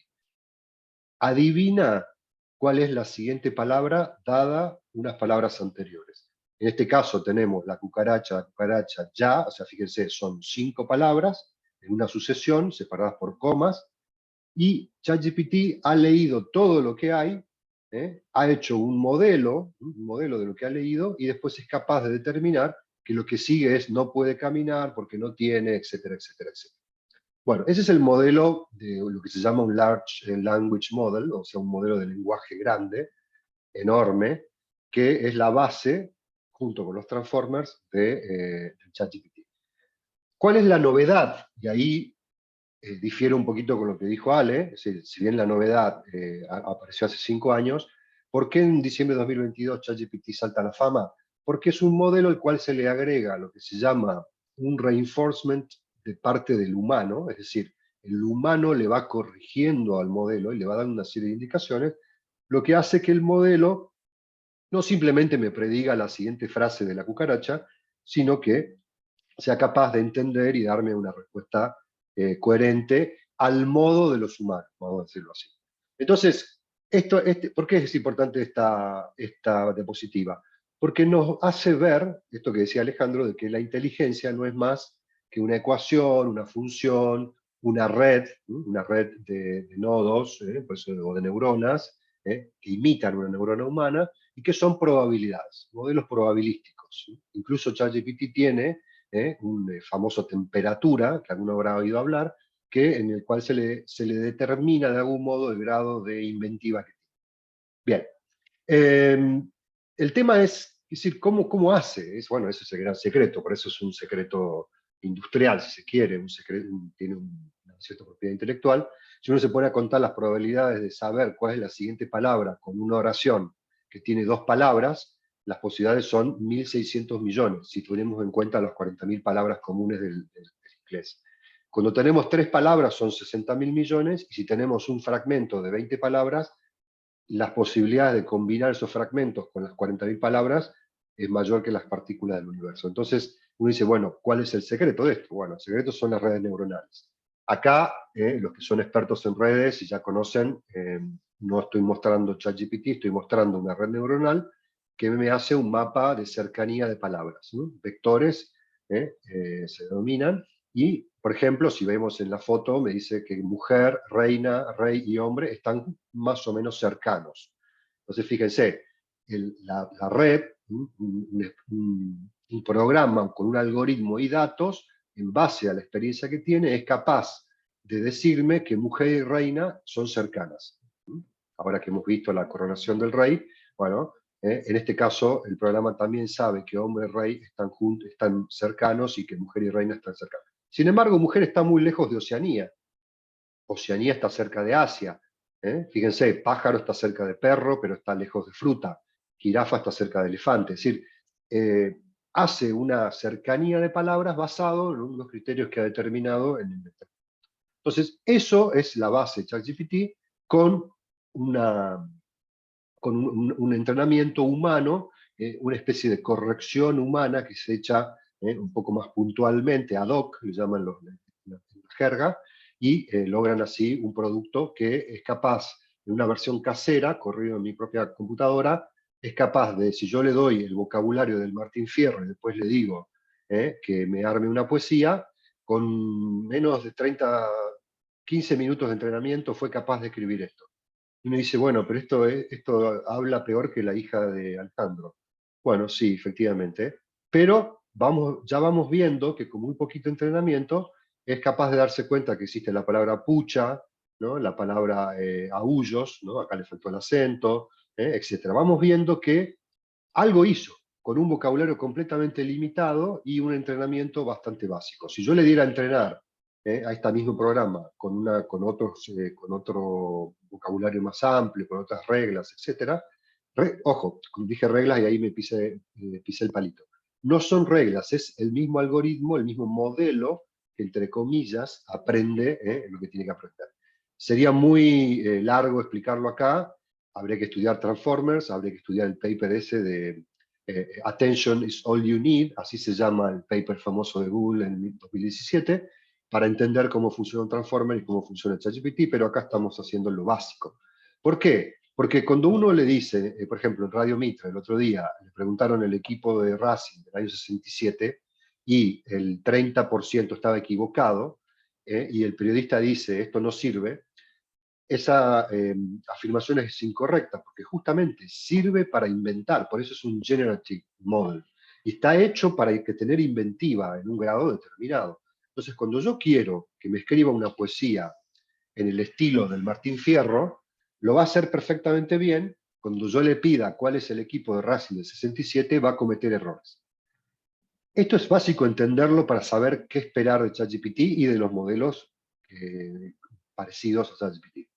Adivina cuál es la siguiente palabra dada unas palabras anteriores. En este caso tenemos la cucaracha, ya, o sea, fíjense, son 5 palabras en una sucesión, separadas por comas, y ChatGPT ha leído todo lo que hay, ha hecho un modelo de lo que ha leído, y después es capaz de determinar que lo que sigue es no puede caminar porque no tiene, etcétera, etcétera, etcétera. Bueno, ese es el modelo de lo que se llama un Large Language Model, o sea, un modelo de lenguaje grande, enorme, que es la base, junto con los Transformers, de ChatGPT. ¿Cuál es la novedad? Y ahí difiere un poquito con lo que dijo Ale, si bien la novedad apareció hace 5 años, ¿por qué en diciembre de 2022 ChatGPT salta a la fama? Porque es un modelo al cual se le agrega lo que se llama un reinforcement de parte del humano, es decir, el humano le va corrigiendo al modelo y le va dando una serie de indicaciones, lo que hace que el modelo no simplemente me prediga la siguiente frase de la cucaracha, sino que sea capaz de entender y darme una respuesta coherente al modo de los humanos, vamos a decirlo así. Entonces, ¿por qué es importante esta diapositiva? Porque nos hace ver, esto que decía Alejandro, de que la inteligencia no es más que una ecuación, una función, una red de nodos, o de neuronas, que imitan una neurona humana, y que son probabilidades, modelos probabilísticos. Incluso ChatGPT tiene un famoso temperatura, que alguno habrá oído hablar, en el cual se le determina de algún modo el grado de inventiva que tiene. Bien. El tema es decir, ¿cómo hace? Bueno, ese es el gran secreto, por eso es un secreto industrial, si se quiere, tiene una cierta propiedad intelectual. Si uno se pone a contar las probabilidades de saber cuál es la siguiente palabra con una oración que tiene 2 palabras, las posibilidades son 1.600 millones, si tenemos en cuenta las 40.000 palabras comunes del inglés. Cuando tenemos 3 palabras son 60.000 millones, y si tenemos un fragmento de 20 palabras, las posibilidades de combinar esos fragmentos con las 40.000 palabras es mayor que las partículas del universo. Entonces uno dice, bueno, ¿cuál es el secreto de esto? Bueno, el secreto son las redes neuronales. Acá, los que son expertos en redes y ya conocen, no estoy mostrando ChatGPT, estoy mostrando una red neuronal que me hace un mapa de cercanía de palabras, ¿no? Vectores se denominan, y, por ejemplo, si vemos en la foto, me dice que mujer, reina, rey y hombre están más o menos cercanos. Entonces, fíjense, la red, un programa con un algoritmo y datos, en base a la experiencia que tiene, es capaz de decirme que mujer y reina son cercanas. Ahora que hemos visto la coronación del rey, bueno, en este caso el programa también sabe que hombre y rey están cercanos y que mujer y reina están cercanas. Sin embargo, mujer está muy lejos de Oceanía. Oceanía está cerca de Asia. Fíjense, pájaro está cerca de perro, pero está lejos de fruta. Jirafa está cerca de elefante. Es decir, hace una cercanía de palabras basado en unos criterios que ha determinado en el entrenamiento. Entonces, eso es la base de ChatGPT con un entrenamiento humano, una especie de corrección humana que se echa un poco más puntualmente, ad hoc, le llaman la jerga, y logran así un producto que es capaz, en una versión casera, corrido en mi propia computadora, es capaz de, si yo le doy el vocabulario del Martín Fierro y después le digo que me arme una poesía, con menos de 15 minutos de entrenamiento fue capaz de escribir esto. Y uno dice, bueno, pero esto habla peor que la hija de Alejandro. Bueno, sí, efectivamente. Pero ya vamos viendo que con muy poquito entrenamiento es capaz de darse cuenta que existe la palabra pucha, ¿no? La palabra aullos, ¿no? Acá le faltó el acento, etc. Vamos viendo que algo hizo, con un vocabulario completamente limitado y un entrenamiento bastante básico. Si yo le diera a entrenar a este mismo programa con otro vocabulario más amplio, con otras reglas, etc. Ojo, dije reglas y ahí me pisé el palito. No son reglas, es el mismo algoritmo, el mismo modelo que, entre comillas, aprende lo que tiene que aprender. Sería muy largo explicarlo acá, habría que estudiar Transformers, habría que estudiar el paper ese de Attention is all you need, así se llama el paper famoso de Google en 2017, para entender cómo funciona un Transformer y cómo funciona ChatGPT, pero acá estamos haciendo lo básico. ¿Por qué? Porque cuando uno le dice, por ejemplo, en Radio Mitra, el otro día, le preguntaron el equipo de Racing del año 67, y el 30% estaba equivocado, y el periodista dice, esto no sirve, esa afirmación es incorrecta, porque justamente sirve para inventar, por eso es un generative model, y está hecho para tener inventiva en un grado determinado. Entonces, cuando yo quiero que me escriba una poesía en el estilo del Martín Fierro, lo va a hacer perfectamente bien. Cuando yo le pida cuál es el equipo de Racing del 67, va a cometer errores. Esto es básico entenderlo para saber qué esperar de ChatGPT y de los modelos parecidos a ChatGPT.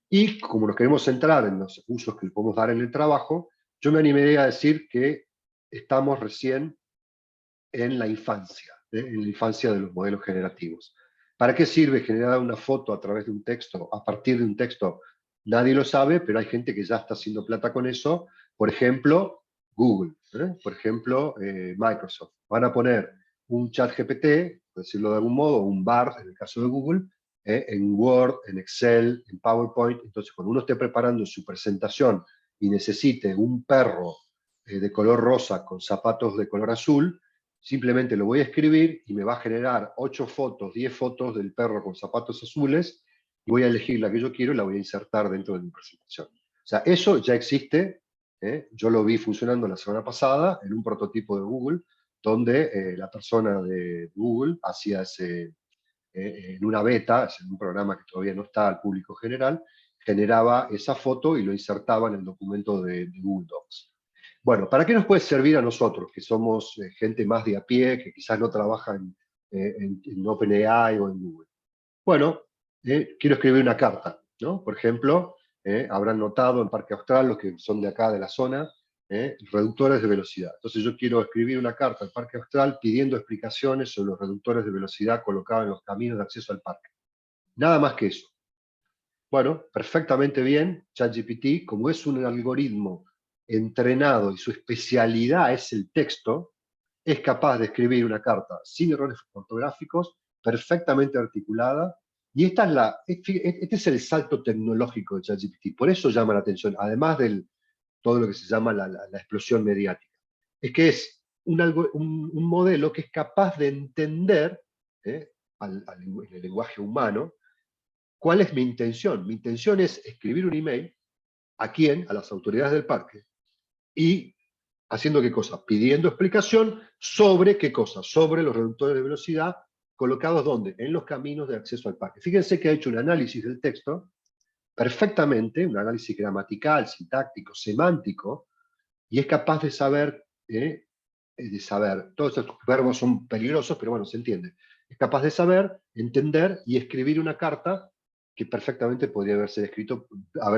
Y como nos queremos centrar en los usos que le podemos dar en el trabajo, yo me animaría a decir que estamos recién en la infancia en la infancia de los modelos generativos. ¿Para qué sirve generar una foto a través de un texto, a partir de un texto? Nadie lo sabe, pero hay gente que ya está haciendo plata con eso. Por ejemplo, Google, por ejemplo, Microsoft. Van a poner un chat GPT, por decirlo de algún modo, un BARD, en el caso de Google, en Word, en Excel, en PowerPoint. Entonces, cuando uno esté preparando su presentación y necesite un perro de color rosa con zapatos de color azul, simplemente lo voy a escribir y me va a generar 8 fotos, 10 fotos del perro con zapatos azules, y voy a elegir la que yo quiero y la voy a insertar dentro de mi presentación. O sea, eso ya existe. Yo lo vi funcionando la semana pasada en un prototipo de Google, donde la persona de Google hacía en una beta, en un programa que todavía no está al público general, generaba esa foto y lo insertaba en el documento de Google Docs. Bueno, ¿para qué nos puede servir a nosotros, que somos gente más de a pie, que quizás no trabaja en OpenAI o en Google? Bueno, quiero escribir una carta, ¿no? Por ejemplo, habrán notado en Parque Austral, los que son de acá, de la zona, reductores de velocidad. Entonces yo quiero escribir una carta al Parque Austral pidiendo explicaciones sobre los reductores de velocidad colocados en los caminos de acceso al parque. Nada más que eso. Bueno, perfectamente bien, ChatGPT, como es un algoritmo entrenado y su especialidad es el texto, es capaz de escribir una carta sin errores ortográficos, perfectamente articulada, y este es el salto tecnológico de ChatGPT. Por eso llama la atención, además de todo lo que se llama la explosión mediática. Es que es un modelo que es capaz de entender, en el lenguaje humano, ¿cuál es mi intención? Mi intención es escribir un email. ¿A quién? A las autoridades del parque. Y haciendo qué cosa? Pidiendo explicación sobre qué cosa, sobre los reductores de velocidad colocados ¿dónde? En los caminos de acceso al parque. Fíjense que ha hecho un análisis del texto perfectamente, un análisis gramatical, sintáctico, semántico, y es capaz de saber, todos estos verbos son peligrosos, pero bueno, se entiende. Es capaz de saber, entender y escribir una carta que perfectamente podría haber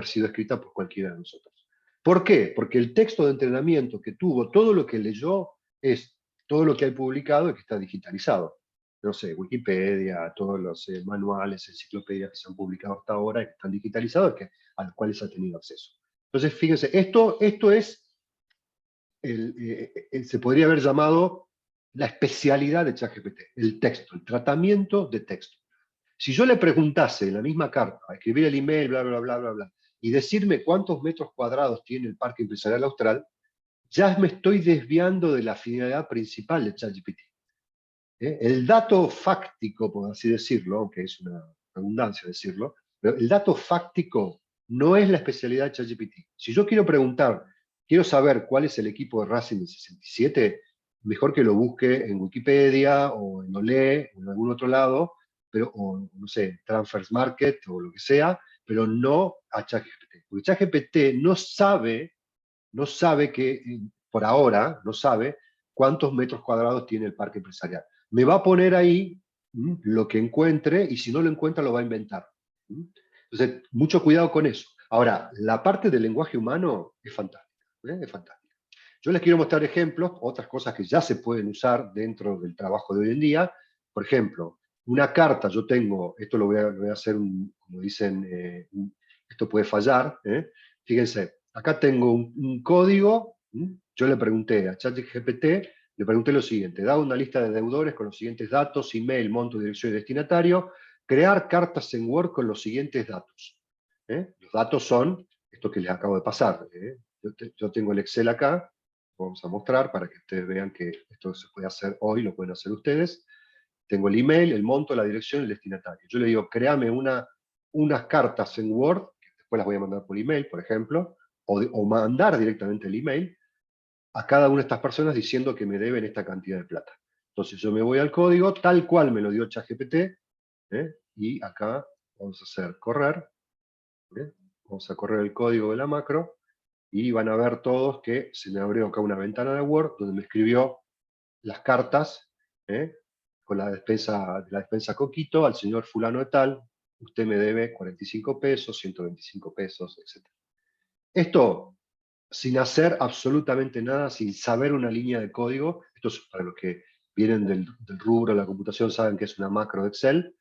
sido escrita por cualquiera de nosotros. ¿Por qué? Porque el texto de entrenamiento que tuvo, todo lo que leyó, es todo lo que hay publicado y que está digitalizado. No sé, Wikipedia, todos los manuales, enciclopedias que se han publicado hasta ahora y que están digitalizados, a los cuales ha tenido acceso. Entonces, fíjense, esto es, se podría haber llamado la especialidad de ChatGPT, el texto, el tratamiento de texto. Si yo le preguntase en la misma carta, a escribir el email, bla, bla, bla, bla, bla, y decirme cuántos metros cuadrados tiene el Parque Empresarial Austral, ya me estoy desviando de la finalidad principal de ChatGPT. El dato fáctico, por así decirlo, aunque es una redundancia decirlo, pero el dato fáctico no es la especialidad de ChatGPT. Si yo quiero saber cuál es el equipo de Racing del 67, mejor que lo busque en Wikipedia o en Olé o en algún otro lado, o no sé, Transfers Market o lo que sea, pero no a ChatGPT. Porque ChatGPT no sabe por ahora, no sabe cuántos metros cuadrados tiene el parque empresarial. Me va a poner ahí lo que encuentre, y si no lo encuentra lo va a inventar. Entonces, mucho cuidado con eso. Ahora, la parte del lenguaje humano es fantástica. Es fantástica. Yo les quiero mostrar ejemplos, otras cosas que ya se pueden usar dentro del trabajo de hoy en día. Por ejemplo, una carta, yo tengo, esto lo voy a hacer, como dicen, esto puede fallar. Fíjense, acá tengo un código. Yo le pregunté a ChatGPT, le pregunté lo siguiente: da una lista de deudores con los siguientes datos, email, monto, dirección y destinatario, crear cartas en Word con los siguientes datos. Los datos son esto que les acabo de pasar. Yo tengo el Excel acá, vamos a mostrar para que ustedes vean que esto se puede hacer hoy, lo pueden hacer ustedes. Tengo el email, el monto, la dirección y el destinatario. Yo le digo, créame unas cartas en Word, que después las voy a mandar por email, por ejemplo, o mandar directamente el email a cada una de estas personas diciendo que me deben esta cantidad de plata. Entonces yo me voy al código, tal cual me lo dio ChatGPT, y acá vamos a hacer correr, vamos a correr el código de la macro, y van a ver todos que se me abrió acá una ventana de Word donde me escribió las cartas, con la despensa Coquito, al señor fulano de tal, usted me debe 45 pesos, 125 pesos, etc. Esto sin hacer absolutamente nada, sin saber una línea de código. Esto es para los que vienen del rubro de la computación saben que es una macro de Excel.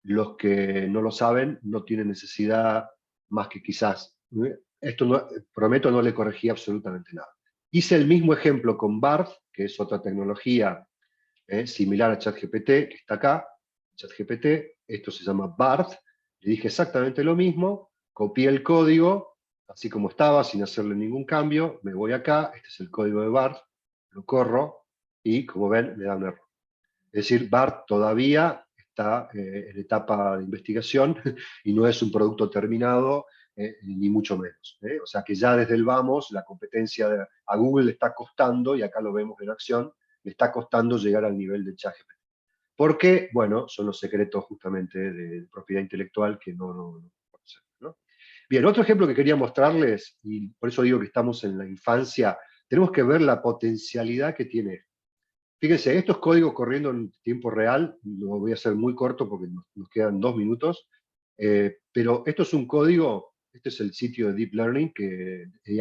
Los que no lo saben no tienen necesidad más que quizás. Esto no, prometo no le corregí absolutamente nada. Hice el mismo ejemplo con BART, que es otra tecnología similar a ChatGPT, que está acá. ChatGPT, esto se llama BART. Le dije exactamente lo mismo, copié el código, así como estaba, sin hacerle ningún cambio. Me voy acá, este es el código de BART, lo corro, y como ven, me da un error. Es decir, BART todavía está en etapa de investigación y no es un producto terminado, ni mucho menos. O sea que ya desde el vamos, la competencia a Google le está costando, y acá lo vemos en acción, le está costando llegar al nivel de ChatGPT. Porque, bueno, son los secretos justamente de propiedad intelectual que no conocemos, ¿no? Bien, otro ejemplo que quería mostrarles, y por eso digo que estamos en la infancia, tenemos que ver la potencialidad que tiene. Fíjense, esto es código corriendo en tiempo real, lo voy a hacer muy corto porque nos quedan 2 minutos, pero esto es un código, este es el sitio de Deep Learning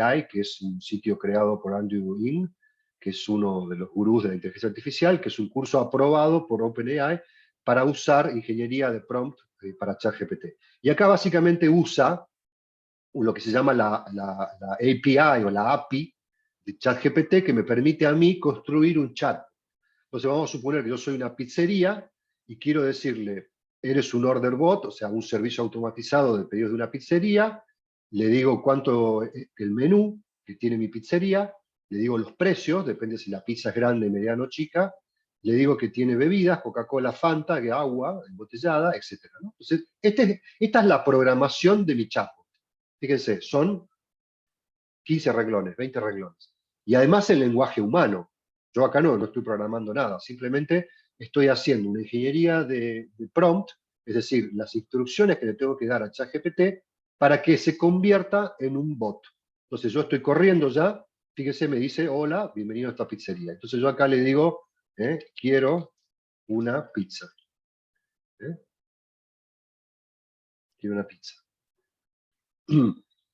AI, que es un sitio creado por Andrew Ng, que es uno de los gurús de la inteligencia artificial, que es un curso aprobado por OpenAI para usar ingeniería de prompt para ChatGPT. Y acá básicamente usa lo que se llama la API o la API de ChatGPT, que me permite a mí construir un chat. Entonces vamos a suponer que yo soy una pizzería y quiero decirle, eres un order bot, o sea, un servicio automatizado de pedidos de una pizzería, le digo cuánto es el menú que tiene mi pizzería, le digo los precios, depende si la pizza es grande, mediana o chica, le digo que tiene bebidas, Coca-Cola, Fanta, agua embotellada, etc., ¿no? Entonces, esta es la programación de mi chatbot. Fíjense, son 15 renglones, 20 renglones. Y además el lenguaje humano. Yo acá no estoy programando nada, simplemente estoy haciendo una ingeniería de prompt, es decir, las instrucciones que le tengo que dar a ChatGPT para que se convierta en un bot. Entonces yo estoy corriendo ya, fíjese, me dice, hola, bienvenido a esta pizzería. Entonces yo acá le digo, quiero una pizza. Quiero una pizza.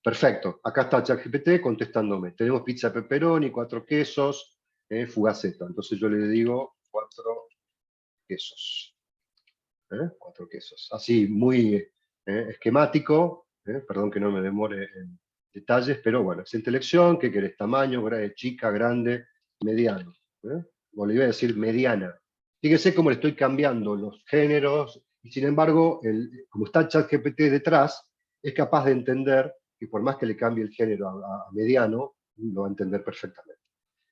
Perfecto, acá está ChatGPT contestándome. Tenemos pizza pepperoni, 4 quesos, fugaceta. Entonces yo le digo 4 quesos. 4 quesos. Así, muy esquemático. Perdón que no me demore en detalles, pero bueno, excelente elección. ¿Qué querés? Tamaño, chica, grande, mediano. O le iba a decir mediana. Fíjense cómo le estoy cambiando los géneros, y sin embargo, como está ChatGPT detrás, es capaz de entender que por más que le cambie el género a mediano, lo va a entender perfectamente.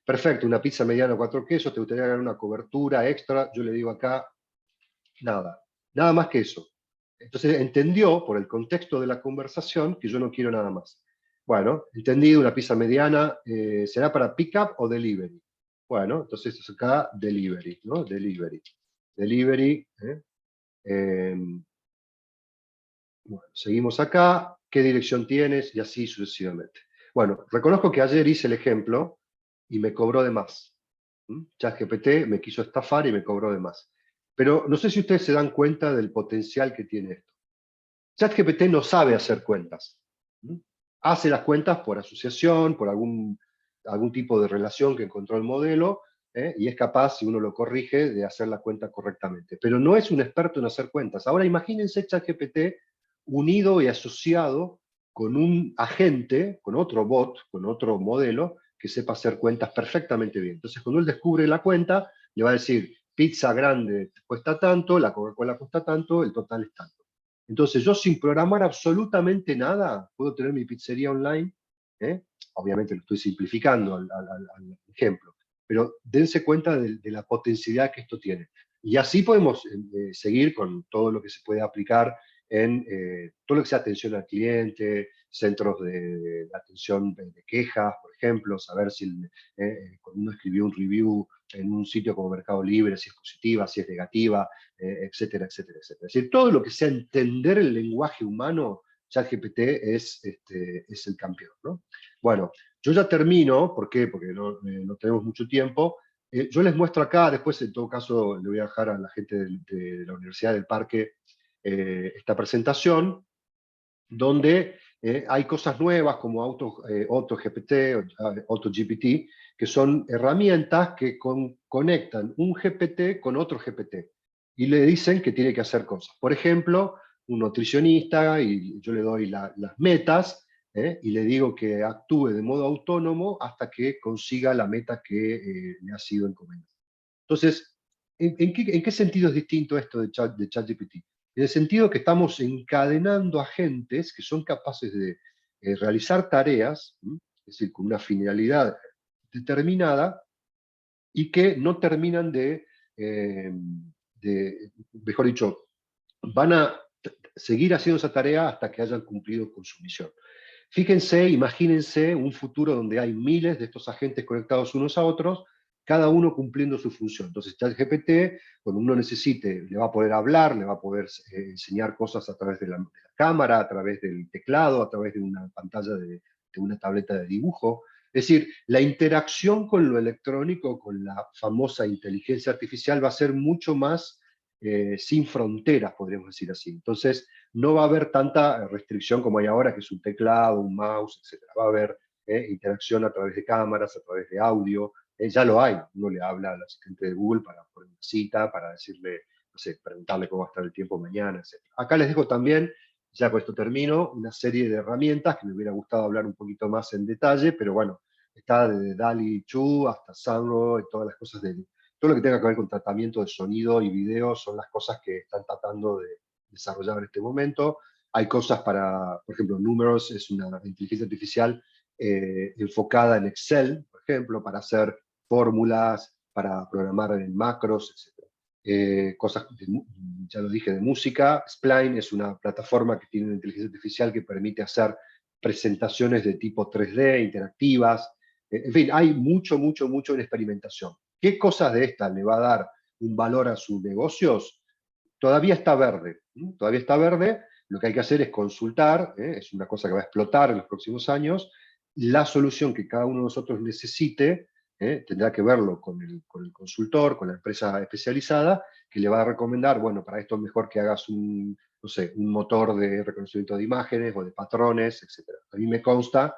Perfecto, una pizza mediana, 4 quesos, te gustaría ganar una cobertura extra, yo le digo acá, nada más que eso. Entonces entendió, por el contexto de la conversación, que yo no quiero nada más. Bueno, entendido, una pizza mediana, ¿será para pick-up o delivery? Bueno, entonces acá, delivery, ¿no? Delivery. Delivery, bueno, seguimos acá, ¿qué dirección tienes? Y así sucesivamente. Bueno, reconozco que ayer hice el ejemplo y me cobró de más. ChatGPT me quiso estafar y me cobró de más. Pero no sé si ustedes se dan cuenta del potencial que tiene esto. ChatGPT no sabe hacer cuentas. Hace las cuentas por asociación, por algún tipo de relación que encontró el modelo, y es capaz, si uno lo corrige, de hacer la cuenta correctamente. Pero no es un experto en hacer cuentas. Ahora imagínense ChatGPT unido y asociado con un agente, con otro bot, con otro modelo, que sepa hacer cuentas perfectamente bien. Entonces, cuando él descubre la cuenta, le va a decir, pizza grande cuesta tanto, la Coca-Cola cuesta tanto, el total es tanto. Entonces, yo sin programar absolutamente nada, puedo tener mi pizzería online, obviamente lo estoy simplificando al ejemplo, pero dense cuenta de la potencialidad que esto tiene. Y así podemos seguir con todo lo que se puede aplicar en todo lo que sea atención al cliente, centros de atención de quejas, por ejemplo, saber si cuando uno escribió un review en un sitio como Mercado Libre, si es positiva, si es negativa, etcétera, etcétera, etcétera. Es decir, todo lo que sea entender el lenguaje humano, ChatGPT es el campeón, ¿no? Bueno, yo ya termino, ¿por qué? Porque no tenemos mucho tiempo. Yo les muestro acá, después en todo caso le voy a dejar a la gente de la Universidad del Parque esta presentación, donde Hay cosas nuevas como AutoGPT o AutoGPT, que son herramientas que conectan un GPT con otro GPT y le dicen que tiene que hacer cosas. Por ejemplo, un nutricionista, y yo le doy las metas, y le digo que actúe de modo autónomo hasta que consiga la meta que le ha sido encomendada. Entonces, ¿en qué sentido es distinto esto de ChatGPT? En el sentido que estamos encadenando agentes que son capaces de realizar tareas, es decir, con una finalidad determinada, y que no terminan mejor dicho, van a seguir haciendo esa tarea hasta que hayan cumplido con su misión. Fíjense, imagínense un futuro donde hay miles de estos agentes conectados unos a otros, cada uno cumpliendo su función. Entonces, ChatGPT, cuando uno necesite, le va a poder hablar, le va a poder enseñar cosas a través de la cámara, a través del teclado, a través de una pantalla de una tableta de dibujo. Es decir, la interacción con lo electrónico, con la famosa inteligencia artificial, va a ser mucho más sin fronteras, podríamos decir así. Entonces, no va a haber tanta restricción como hay ahora, que es un teclado, un mouse, etc. Va a haber interacción a través de cámaras, a través de audio. Ya lo hay. Uno le habla al asistente de Google para poner una cita, para decirle, no sé, preguntarle cómo va a estar el tiempo mañana, etc. Acá les dejo también, ya con esto termino, una serie de herramientas que me hubiera gustado hablar un poquito más en detalle, pero bueno, está desde DALL-E 2 hasta Sunro, y todas las cosas todo lo que tenga que ver con tratamiento de sonido y video son las cosas que están tratando de desarrollar en este momento. Hay cosas para, por ejemplo, Numerous es una inteligencia artificial enfocada en Excel, por ejemplo, para hacer fórmulas, para programar en macros, etc. Cosas, ya lo dije, de música. Spline es una plataforma que tiene una inteligencia artificial que permite hacer presentaciones de tipo 3D, interactivas. En fin, hay mucho en experimentación. ¿Qué cosas de estas le va a dar un valor a sus negocios? Todavía está verde. Todavía está verde. Lo que hay que hacer es consultar, es una cosa que va a explotar en los próximos años. La solución que cada uno de nosotros necesite tendrá que verlo con el consultor, con la empresa especializada, que le va a recomendar, bueno, para esto es mejor que hagas no sé, un motor de reconocimiento de imágenes o de patrones, etc. A mí me consta,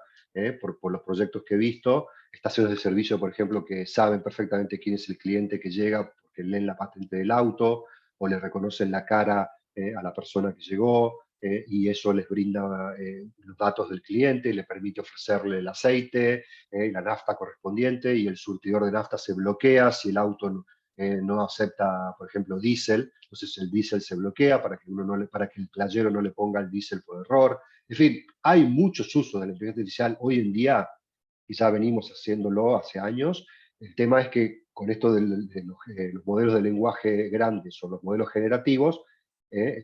por los proyectos que he visto, estaciones de servicio, por ejemplo, que saben perfectamente quién es el cliente que llega porque leen la patente del auto o le reconocen la cara a la persona que llegó, y eso les brinda los datos del cliente y le permite ofrecerle el aceite, la nafta correspondiente, y el surtidor de nafta se bloquea si el auto no acepta, por ejemplo, diésel. Entonces el diésel se bloquea para que el playero no le ponga el diésel por error. En fin, hay muchos usos de la inteligencia artificial hoy en día, y ya venimos haciéndolo hace años. El tema es que con esto de los modelos de lenguaje grandes o los modelos generativos,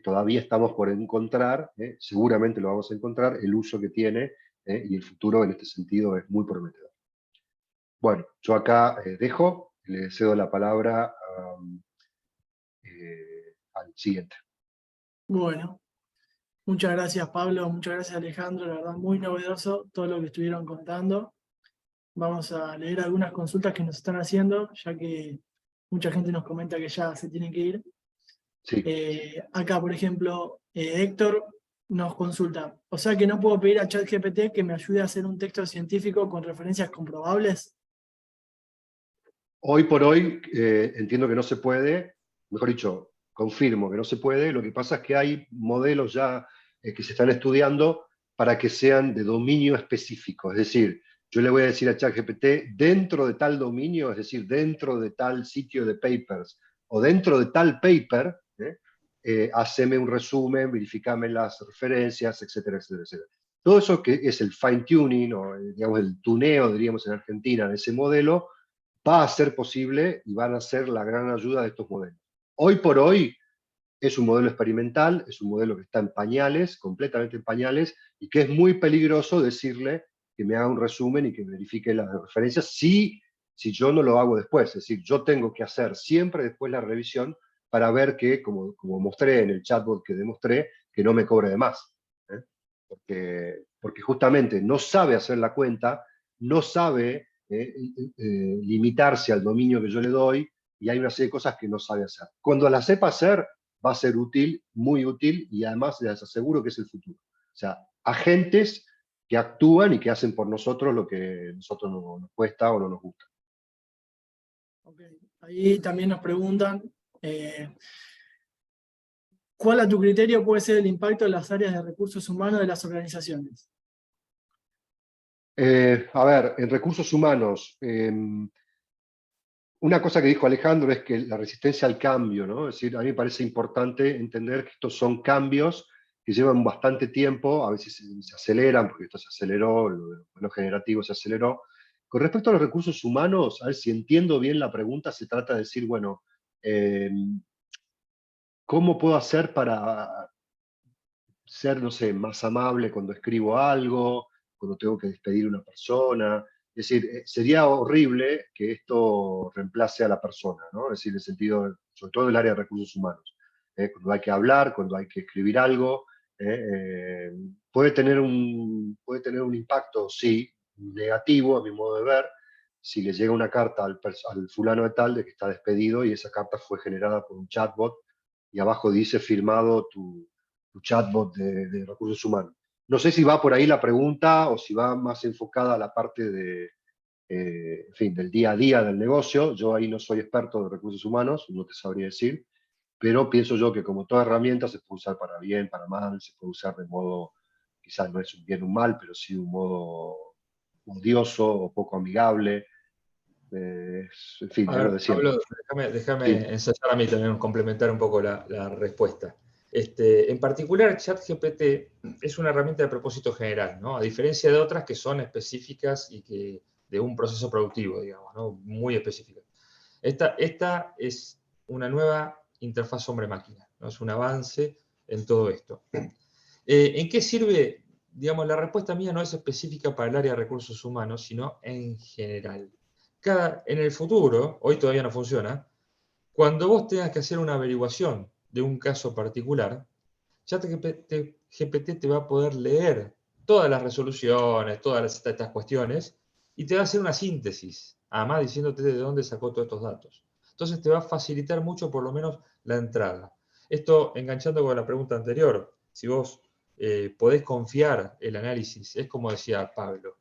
todavía estamos por encontrar, seguramente lo vamos a encontrar, el uso que tiene, y el futuro en este sentido es muy prometedor. Bueno, yo acá dejo, le cedo la palabra al siguiente. Bueno, muchas gracias Pablo, muchas gracias Alejandro, la verdad muy novedoso todo lo que estuvieron contando. Vamos a leer algunas consultas que nos están haciendo, ya que mucha gente nos comenta que ya se tiene que ir. Sí. Acá, por ejemplo, Héctor nos consulta, o sea que no puedo pedir a ChatGPT que me ayude a hacer un texto científico con referencias comprobables. Hoy por hoy entiendo que no se puede, mejor dicho, confirmo que no se puede. Lo que pasa es que hay modelos ya que se están estudiando para que sean de dominio específico. Es decir, yo le voy a decir a ChatGPT, dentro de tal dominio, es decir, dentro de tal sitio de papers, o dentro de tal paper, haceme un resumen, verificame las referencias, etcétera, etcétera, etcétera. Todo eso que es el fine tuning, o digamos el tuneo, diríamos en Argentina, de ese modelo, va a ser posible y van a ser la gran ayuda de estos modelos. Hoy por hoy es un modelo experimental, es un modelo que está en pañales, completamente en pañales, y que es muy peligroso decirle que me haga un resumen y que verifique las referencias si yo no lo hago después. Es decir, yo tengo que hacer siempre después la revisión para ver que, como mostré en el chatbot que demostré, que no me cobre de más. Porque justamente no sabe hacer la cuenta, no sabe limitarse al dominio que yo le doy, y hay una serie de cosas que no sabe hacer. Cuando las sepa hacer, va a ser útil, muy útil, y además les aseguro que es el futuro. O sea, agentes que actúan y que hacen por nosotros lo que a nosotros nos cuesta o no nos gusta. Ok. Ahí también nos preguntan, ¿cuál a tu criterio puede ser el impacto en las áreas de recursos humanos de las organizaciones? A ver, en recursos humanos, una cosa que dijo Alejandro es que la resistencia al cambio, ¿no? Es decir, a mí me parece importante entender que estos son cambios que llevan bastante tiempo, a veces se aceleran, porque esto se aceleró, lo generativo se aceleró. Con respecto a los recursos humanos, a ver si entiendo bien la pregunta, se trata de decir, bueno, eh, ¿cómo puedo hacer para ser, no sé, más amable cuando escribo algo, cuando tengo que despedir a una persona? Es decir, sería horrible que esto reemplace a la persona, ¿no? Es decir, en el sentido, sobre todo en el área de recursos humanos. Cuando hay que hablar, cuando hay que escribir algo, puede tener un impacto, sí, negativo a mi modo de ver, si le llega una carta al fulano de tal de que está despedido y esa carta fue generada por un chatbot y abajo dice firmado tu chatbot de recursos humanos. No sé si va por ahí la pregunta o si va más enfocada a la parte de, en fin, del día a día del negocio. Yo ahí no soy experto de recursos humanos, no te sabría decir, pero pienso yo que como toda herramienta se puede usar para bien, para mal, se puede usar de modo, quizás no es un bien o un mal, pero sí un modo odioso o poco amigable. En fin, A es lo ver, de siempre. Pablo, Sí. déjame ensayar a mí también, complementar un poco la respuesta. En particular, ChatGPT es una herramienta de propósito general, ¿no? A diferencia de otras que son específicas y que de un proceso productivo, digamos, ¿no? Muy específica. Esta es una nueva interfaz hombre-máquina, ¿no? Es un avance en todo esto. ¿En qué sirve? Digamos, la respuesta mía no es específica para el área de recursos humanos, sino en general. En el futuro, hoy todavía no funciona, cuando vos tengas que hacer una averiguación de un caso particular, ChatGPT te va a poder leer todas las resoluciones, todas estas cuestiones, y te va a hacer una síntesis, además diciéndote de dónde sacó todos estos datos. Entonces te va a facilitar mucho, por lo menos, la entrada. Esto, enganchando con la pregunta anterior, si vos podés confiar el análisis, es como decía Pablo.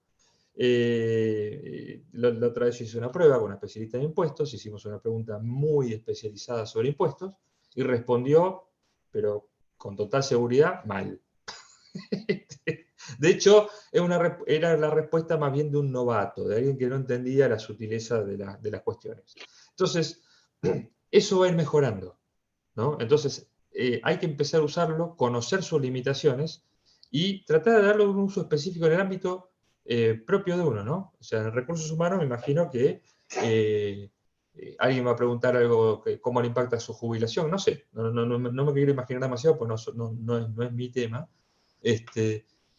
La otra vez hice una prueba con una especialista en impuestos, hicimos una pregunta muy especializada sobre impuestos, y respondió, pero con total seguridad, mal. De hecho, era la respuesta más bien de un novato, de alguien que no entendía la sutileza de las cuestiones. Entonces, eso va a ir mejorando, ¿no? Entonces, hay que empezar a usarlo, conocer sus limitaciones y tratar de darle un uso específico en el ámbito propio de uno, ¿no? O sea, en recursos humanos me imagino que alguien va a preguntar algo, cómo le impacta su jubilación, no sé, no me quiero imaginar demasiado, pues no es mi tema.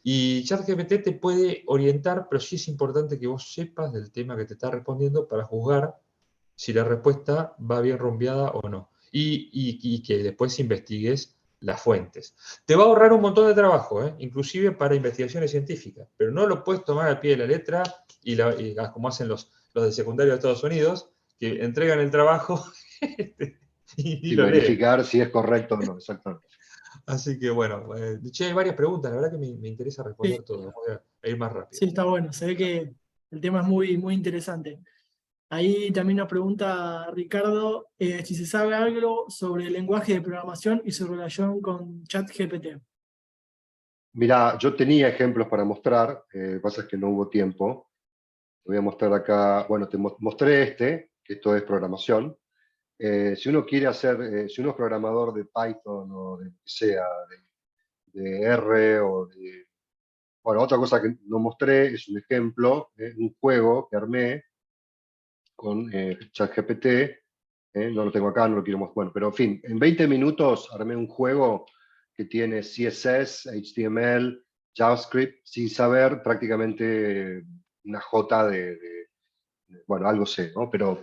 Y ChatGPT te puede orientar, pero sí es importante que vos sepas del tema que te está respondiendo para juzgar si la respuesta va bien rumbeada o no. Y que después investigues las fuentes. Te va a ahorrar un montón de trabajo, inclusive para investigaciones científicas, pero no lo puedes tomar al pie de la letra como hacen los de secundario de Estados Unidos, que entregan el trabajo y Y lo leen. verificar si es correcto o no, exactamente. Así que bueno, hay varias preguntas, la verdad que me interesa Sí, responder todo. Voy a ir más rápido. sí, está bueno. Se ve que el tema es muy, muy interesante. Ahí también nos pregunta Ricardo si se sabe algo sobre el lenguaje de programación y su relación con ChatGPT. Mira, yo tenía ejemplos para mostrar, lo que pasa es que no hubo tiempo. Te voy a mostrar acá, bueno, te mostré que esto es programación. Si uno quiere hacer, si uno es programador de Python o de lo que sea, de R o de... Bueno, otra cosa que no mostré es un ejemplo, un juego que armé con ChatGPT. No lo tengo acá, no lo quiero mostrar. Bueno, pero en fin, en 20 minutos armé un juego que tiene CSS, HTML, JavaScript, sin saber prácticamente una J bueno, algo sé, ¿no? Pero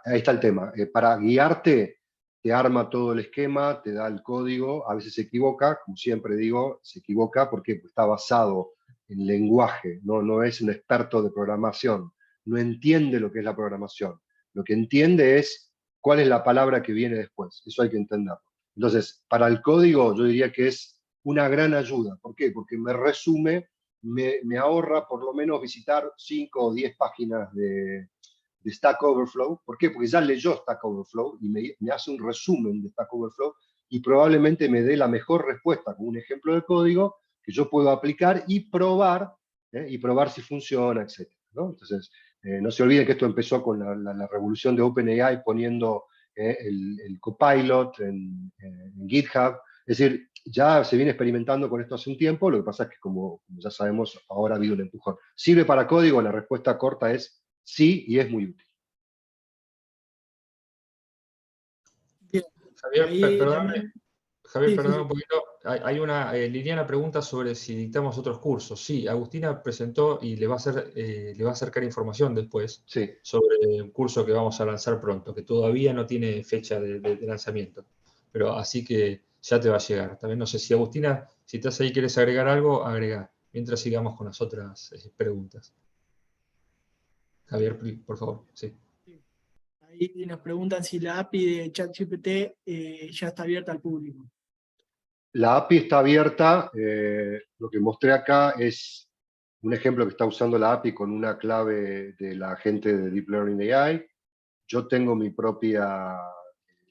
ahí está el tema. Para guiarte, te arma todo el esquema, te da el código, a veces se equivoca, como siempre digo, se equivoca porque está basado en lenguaje, no es un experto de programación, no entiende lo que es la programación. Lo que entiende es cuál es la palabra que viene después, eso hay que entenderlo. Entonces, para el código yo diría que es una gran ayuda. ¿Por qué? Porque me resume, me ahorra por lo menos visitar 5 o 10 páginas de Stack Overflow. ¿Por qué? Porque ya leyó Stack Overflow y me hace un resumen de Stack Overflow y probablemente me dé la mejor respuesta con un ejemplo de código que yo puedo aplicar y probar si funciona, etc., ¿no? Entonces, no se olviden que esto empezó con la revolución de OpenAI poniendo el Copilot en GitHub. Es decir, ya se viene experimentando con esto hace un tiempo, lo que pasa es que, como ya sabemos, ahora ha habido un empujón. ¿Sirve para código? La respuesta corta es sí, y es muy útil. Bien, Javier, ahí perdóname, también. Javier, Sí, sí, perdóname sí. un poquito. Hay una, Liliana pregunta sobre si dictamos otros cursos. Sí, Agustina presentó y le va a acercar información después Sí. sobre un curso que vamos a lanzar pronto, que todavía no tiene fecha de lanzamiento. Pero así que ya te va a llegar. También no sé si Agustina, si estás ahí, quieres agregar algo, agrega, mientras sigamos con las otras preguntas. Javier, por favor, sí. Sí. Ahí nos preguntan si la API de ChatGPT ya está abierta al público. La API está abierta. Lo que mostré acá es un ejemplo que está usando la API con una clave de la gente de Deep Learning AI. Yo tengo mi propia,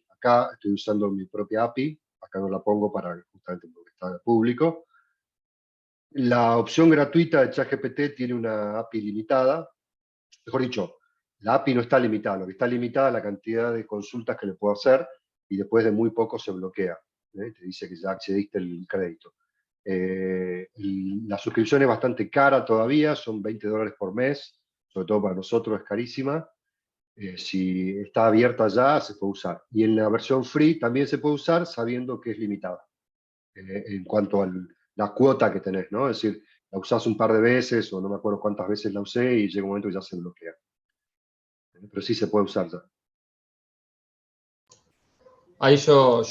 acá estoy usando mi propia API, acá no la pongo para justamente porque está público. La opción gratuita de ChatGPT tiene una API limitada. Mejor dicho, la API no está limitada, lo que está limitada es la cantidad de consultas que le puedo hacer y después de muy poco se bloquea. Te dice que ya accediste el crédito. La suscripción es bastante cara todavía, son $20 por mes, sobre todo para nosotros es carísima. Si está abierta ya, se puede usar. Y en la versión free también se puede usar sabiendo que es limitada en cuanto a la cuota que tenés, ¿no? Es decir, la usás un par de veces o no me acuerdo cuántas veces la usé y llega un momento que ya se bloquea. Pero sí se puede usar ya. Ahí yo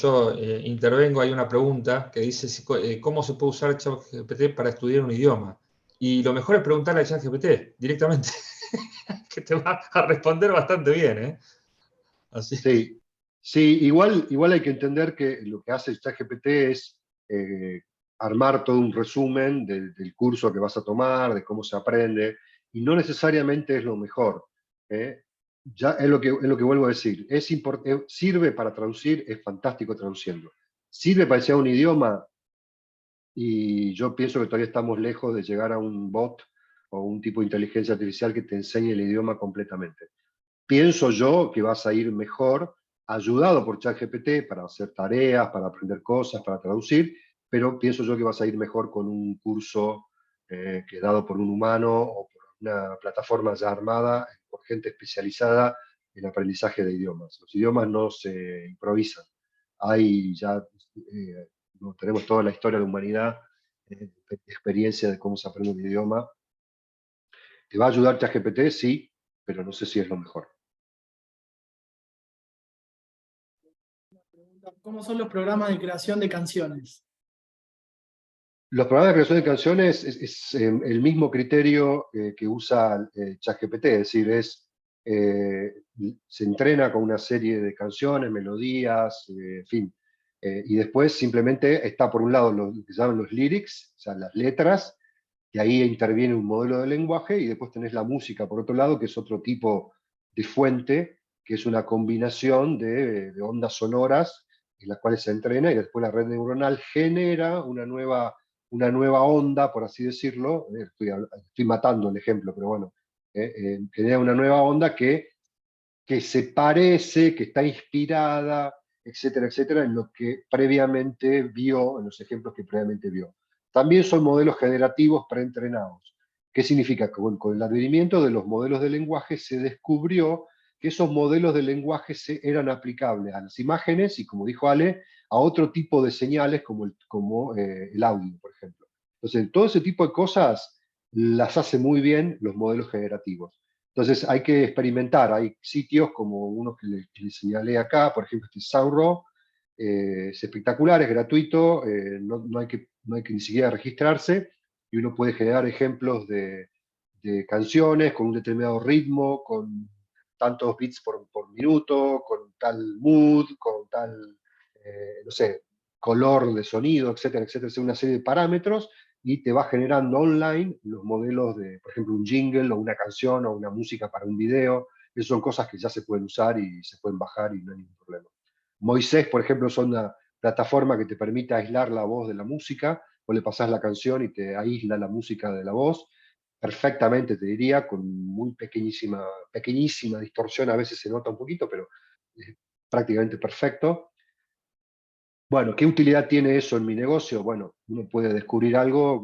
intervengo, hay una pregunta que dice cómo se puede usar ChatGPT para estudiar un idioma. Y lo mejor es preguntarle a ChatGPT directamente, que te va a responder bastante bien, ¿eh? Así que, Sí, sí, igual hay que entender que lo que hace ChatGPT es armar todo un resumen del curso que vas a tomar, de cómo se aprende, y no necesariamente es lo mejor. ¿eh? Ya es lo que vuelvo a decir. Sirve para traducir, es fantástico traduciendo. Sirve para enseñar un idioma, y yo pienso que todavía estamos lejos de llegar a un bot o un tipo de inteligencia artificial que te enseñe el idioma completamente. Pienso yo que vas a ir mejor ayudado por ChatGPT para hacer tareas, para aprender cosas, para traducir, pero pienso yo que vas a ir mejor con un curso que dado por un humano o por una plataforma ya armada por gente especializada en aprendizaje de idiomas. Los idiomas no se improvisan. Hay ya, tenemos toda la historia de la humanidad, experiencia de cómo se aprende un idioma. ¿Te va a ayudar ChatGPT? Sí, pero no sé si es lo mejor. ¿Cómo son los programas de creación de canciones? Los programas de creación de canciones es el mismo criterio que usa ChatGPT, es decir, se entrena con una serie de canciones, melodías, en fin, y después simplemente está por un lado lo que se llaman los lyrics, o sea, las letras, y ahí interviene un modelo de lenguaje, y después tenés la música por otro lado, que es otro tipo de fuente, que es una combinación de ondas sonoras en las cuales se entrena, y después la red neuronal genera una nueva onda, por así decirlo. Estoy matando el ejemplo, pero bueno, genera una nueva onda que se parece, que está inspirada, etcétera, etcétera, en lo que previamente vio, en los ejemplos que previamente vio. También son modelos generativos preentrenados. ¿Qué significa? Que con el advenimiento de los modelos de lenguaje se descubrió que esos modelos de lenguaje eran aplicables a las imágenes y, como dijo Ale, a otro tipo de señales como el audio, por ejemplo. Entonces, todo ese tipo de cosas las hace muy bien los modelos generativos. Entonces hay que experimentar. Hay sitios como uno que les señalé acá, por ejemplo, este Sauro, es espectacular, es gratuito, no hay que ni siquiera registrarse, y uno puede generar ejemplos de canciones con un determinado ritmo, con tantos bits por minuto, con tal mood, con tal, no sé, color de sonido, etcétera, etcétera, una serie de parámetros, y te va generando online los modelos de, por ejemplo, un jingle o una canción o una música para un video. Esas son cosas que ya se pueden usar y se pueden bajar y no hay ningún problema. Moisés, por ejemplo, es una plataforma que te permite aislar la voz de la música. Vos le pasás la canción y te aísla la música de la voz perfectamente, te diría, con muy pequeñísima distorsión, a veces se nota un poquito, pero es prácticamente perfecto. Bueno, ¿qué utilidad tiene eso en mi negocio? Bueno, uno puede descubrir algo,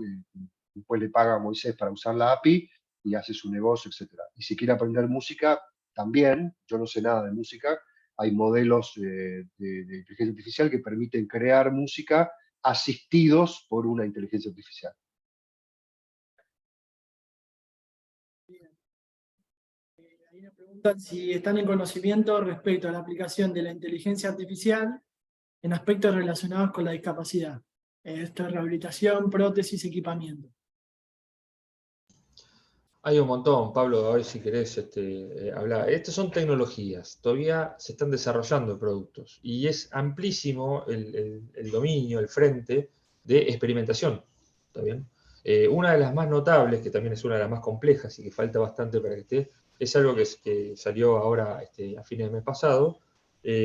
después le paga a Moisés para usar la API y hace su negocio, etc. Y si quiere aprender música, también, yo no sé nada de música, hay modelos de inteligencia artificial que permiten crear música asistidos por una inteligencia artificial. Ahí nos preguntan si están en conocimiento respecto a la aplicación de la inteligencia artificial en aspectos relacionados con la discapacidad. Esto es rehabilitación, prótesis, equipamiento. Hay un montón, Pablo, a ver si querés hablar. Estas son tecnologías, todavía se están desarrollando productos y es amplísimo el dominio, el frente de experimentación. ¿Está bien? Una de las más notables, que también es una de las más complejas y que falta bastante para que esté, es algo que salió ahora a fines del mes pasado,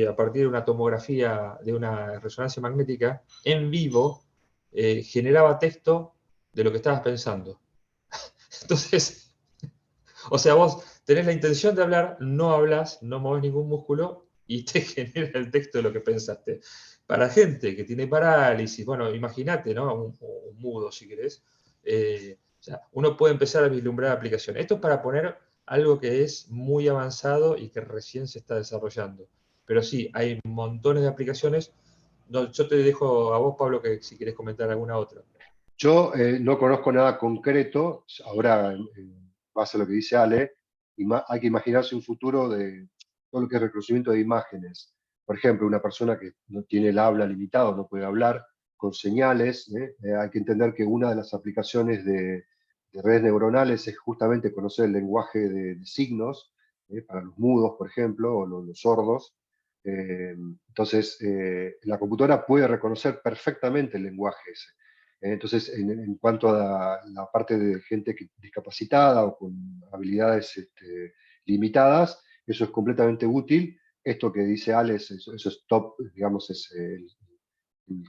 a partir de una tomografía, de una resonancia magnética en vivo, generaba texto de lo que estabas pensando. Entonces, o sea, vos tenés la intención de hablar, no hablas, no movés ningún músculo y te genera el texto de lo que pensaste. Para gente que tiene parálisis, bueno, imagínate, ¿no? Un mudo, si querés. O sea, uno puede empezar a vislumbrar aplicaciones. Esto es para poner algo que es muy avanzado y que recién se está desarrollando. Pero sí, hay montones de aplicaciones. No, yo te dejo a vos, Pablo, que si querés comentar alguna otra. Yo no conozco nada concreto, ahora en base a lo que dice Ale, hay que imaginarse un futuro de todo lo que es reconocimiento de imágenes. Por ejemplo, una persona que no tiene el habla limitado, no puede hablar con señales, hay que entender que una de las aplicaciones de redes neuronales es justamente conocer el lenguaje de signos, para los mudos, por ejemplo, o los sordos. Entonces, la computadora puede reconocer perfectamente el lenguaje ese. Entonces, en cuanto a la parte de gente discapacitada o con habilidades limitadas, eso es completamente útil. Esto que dice Alex, eso es top, digamos, es el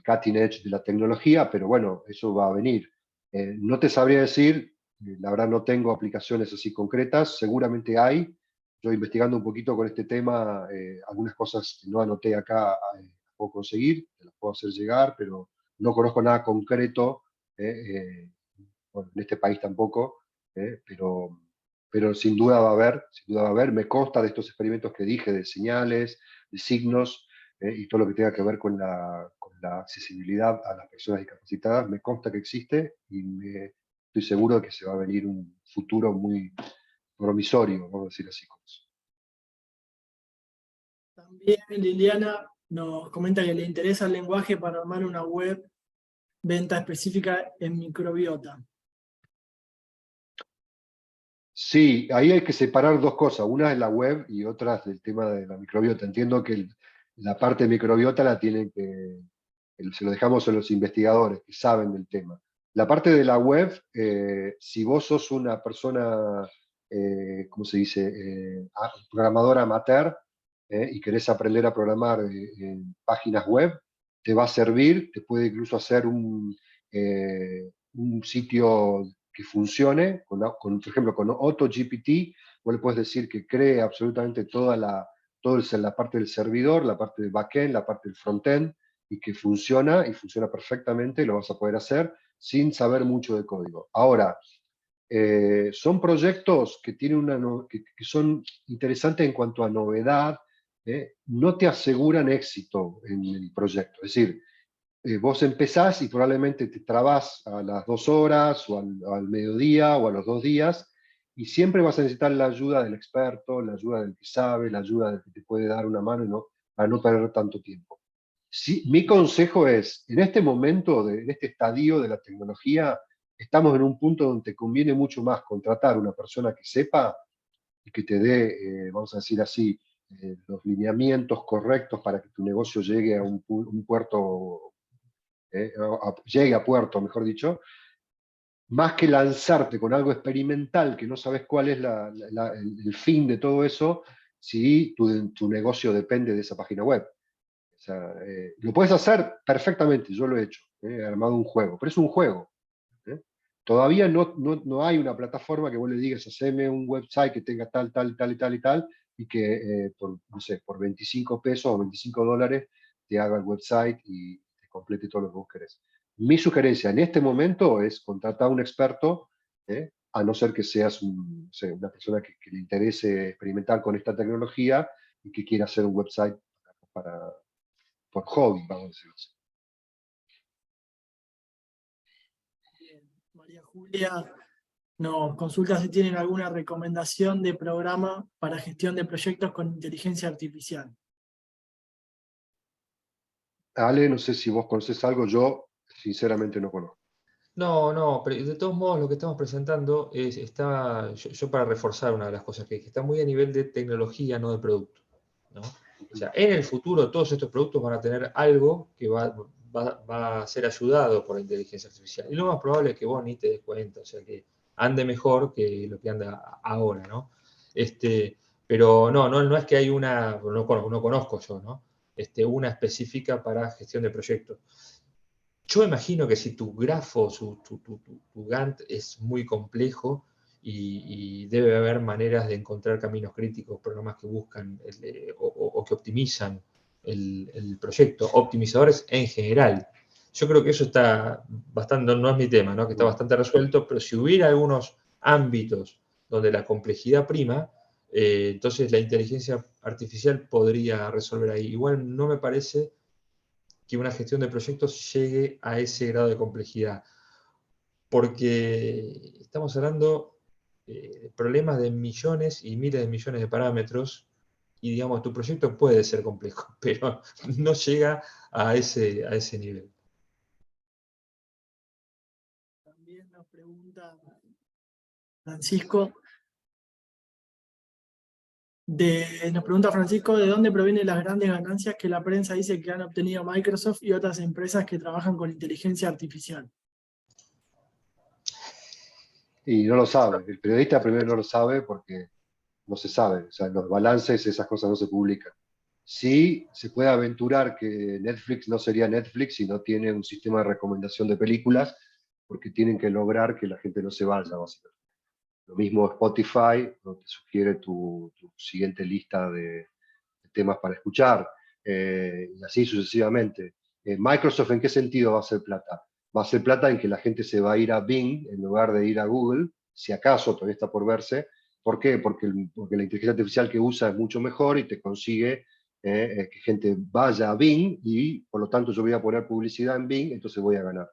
cutting edge de la tecnología, pero bueno, eso va a venir. No te sabría decir, la verdad no tengo aplicaciones así concretas, seguramente hay. Yo investigando un poquito con este tema, algunas cosas que no anoté acá, puedo conseguir, te las puedo hacer llegar, pero no conozco nada concreto, bueno, en este país tampoco, pero sin duda va a haber, sin duda va a haber. Me consta de estos experimentos que dije, de señales, de signos, y todo lo que tenga que ver con la accesibilidad a las personas discapacitadas, me consta que existe y estoy seguro de que se va a venir un futuro muy promisorio, vamos a decir así. También Liliana nos comenta que le interesa el lenguaje para armar una web venta específica en microbiota. Sí, ahí hay que separar dos cosas. Una es la web y otra es el tema de la microbiota. Entiendo que la parte de microbiota la tienen se lo dejamos a los investigadores que saben del tema. La parte de la web, si vos sos una persona, ¿cómo se dice? Programadora amateur, y querés aprender a programar en páginas web, te va a servir, te puede incluso hacer un sitio que funcione, por ejemplo, con AutoGPT, vos le puedes decir que cree absolutamente toda la parte del servidor, la parte del backend, la parte del frontend, y que funciona, y funciona perfectamente, lo vas a poder hacer sin saber mucho de código. Ahora, son proyectos que, que son interesantes en cuanto a novedad, no te aseguran éxito en el proyecto. Es decir, vos empezás y probablemente te trabás a las 2 horas o al mediodía o a los 2 días, y siempre vas a necesitar la ayuda del experto, la ayuda del que sabe, la ayuda del que te puede dar una mano, para no perder tanto tiempo. Sí, mi consejo es, en este momento, en este estadio de la tecnología, estamos en un punto donde te conviene mucho más contratar una persona que sepa y que te dé, vamos a decir así, los lineamientos correctos para que tu negocio llegue a un puerto llegue a puerto, mejor dicho, más que lanzarte con algo experimental que no sabes cuál es el fin de todo eso, si tu negocio depende de esa página web. O sea, lo puedes hacer perfectamente, yo lo he hecho, he armado un juego, pero es un juego. Todavía no hay una plataforma que vos le digas, haceme un website que tenga tal, tal, tal y tal y tal, y que no sé, por 25 pesos o 25 dólares te haga el website y te complete todo lo que vos querés. Mi sugerencia en este momento es contratar a un experto, a no ser que seas no sé, una persona que le interese experimentar con esta tecnología y que quiera hacer un website por hobby, vamos a decirlo así. María Julia nos consulta si tienen alguna recomendación de programa para gestión de proyectos con inteligencia artificial. Ale, no sé si vos conocés algo, yo sinceramente no conozco. No, pero de todos modos lo que estamos presentando yo para reforzar una de las cosas que está muy a nivel de tecnología, no de producto, ¿no? O sea, en el futuro todos estos productos van a tener algo que va a ser ayudado por la inteligencia artificial. Y lo más probable es que vos ni te des cuenta, o sea, que ande mejor que lo que anda ahora, ¿no? Pero no es que hay una, no conozco yo, ¿no? Una específica para gestión de proyectos. Yo imagino que si tu grafo, tu Gantt es muy complejo y debe haber maneras de encontrar caminos críticos, programas que buscan o que optimizan el proyecto, optimizadores en general. Yo creo que eso está bastante, no es mi tema, ¿no? Que está bastante resuelto, pero si hubiera algunos ámbitos donde la complejidad prima, entonces la inteligencia artificial podría resolver ahí. Igual no me parece que una gestión de proyectos llegue a ese grado de complejidad, porque estamos hablando de problemas de millones y miles de millones de parámetros, y digamos, tu proyecto puede ser complejo, pero no llega a ese nivel. También nos pregunta Francisco, ¿de dónde provienen las grandes ganancias que la prensa dice que han obtenido Microsoft y otras empresas que trabajan con inteligencia artificial? Y no lo sabe, el periodista primero no lo sabe porque no se sabe, o sea, en los balances esas cosas no se publican. Sí se puede aventurar que Netflix no sería Netflix si no tiene un sistema de recomendación de películas, porque tienen que lograr que la gente no se vaya, básicamente. Lo mismo Spotify, no te sugiere tu siguiente lista de temas para escuchar, y así sucesivamente. Microsoft, ¿en qué sentido va a hacer plata? Va a hacer plata en que la gente se va a ir a Bing en lugar de ir a Google, si acaso todavía está por verse. ¿Por qué? Porque la inteligencia artificial que usa es mucho mejor y te consigue que gente vaya a Bing y por lo tanto yo voy a poner publicidad en Bing, entonces voy a ganar.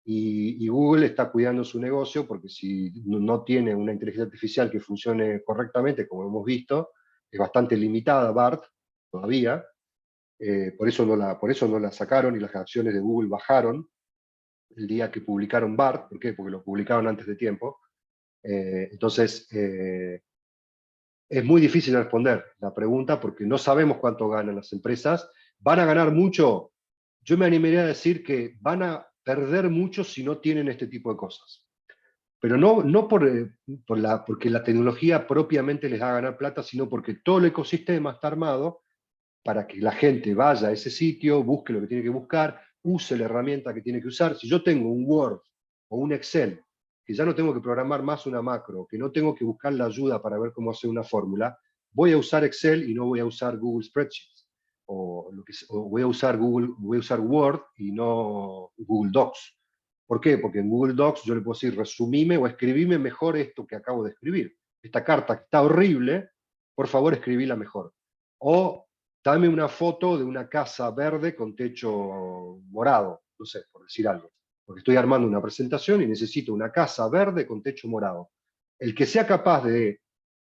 Y Google está cuidando su negocio porque si no tiene una inteligencia artificial que funcione correctamente, como hemos visto, es bastante limitada BART todavía, por eso no la sacaron y las acciones de Google bajaron el día que publicaron BART. ¿Por qué? Porque lo publicaron antes de tiempo. Entonces, es muy difícil responder la pregunta porque no sabemos cuánto ganan las empresas. ¿Van a ganar mucho? Yo me animaría a decir que van a perder mucho si no tienen este tipo de cosas. Pero no porque la tecnología propiamente les va a ganar plata, sino porque todo el ecosistema está armado para que la gente vaya a ese sitio, busque lo que tiene que buscar, use la herramienta que tiene que usar. Si yo tengo un Word o un Excel, que ya no tengo que programar más una macro, que no tengo que buscar la ayuda para ver cómo hacer una fórmula, voy a usar Excel y no voy a usar Google Spreadsheets. O voy a usar Word y no Google Docs. ¿Por qué? Porque en Google Docs yo le puedo decir, resumime o escribime mejor esto que acabo de escribir. Esta carta que está horrible, por favor escribíla mejor. O dame una foto de una casa verde con techo morado, no sé, por decir algo. Porque estoy armando una presentación y necesito una casa verde con techo morado. El que sea capaz de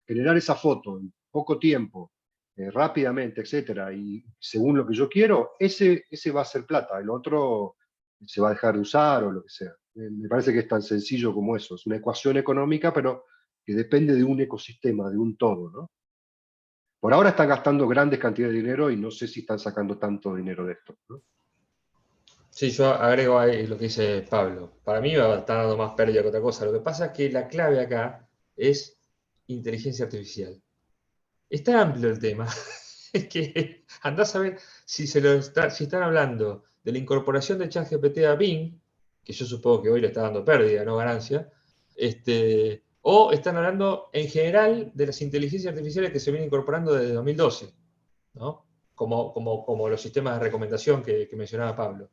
generar esa foto en poco tiempo, rápidamente, etcétera, y según lo que yo quiero, ese va a ser plata. El otro se va a dejar de usar o lo que sea. Me parece que es tan sencillo como eso. Es una ecuación económica, pero que depende de un ecosistema, de un todo, ¿no? Por ahora están gastando grandes cantidades de dinero y no sé si están sacando tanto dinero de esto, ¿no? Sí, yo agrego ahí lo que dice Pablo. Para mí va a estar dando más pérdida que otra cosa. Lo que pasa es que la clave acá es inteligencia artificial. Está amplio el tema. Es que andás a ver si están hablando de la incorporación de ChatGPT a Bing, que yo supongo que hoy le está dando pérdida, no ganancia, o están hablando en general de las inteligencias artificiales que se vienen incorporando desde 2012, ¿no? Como los sistemas de recomendación que mencionaba Pablo.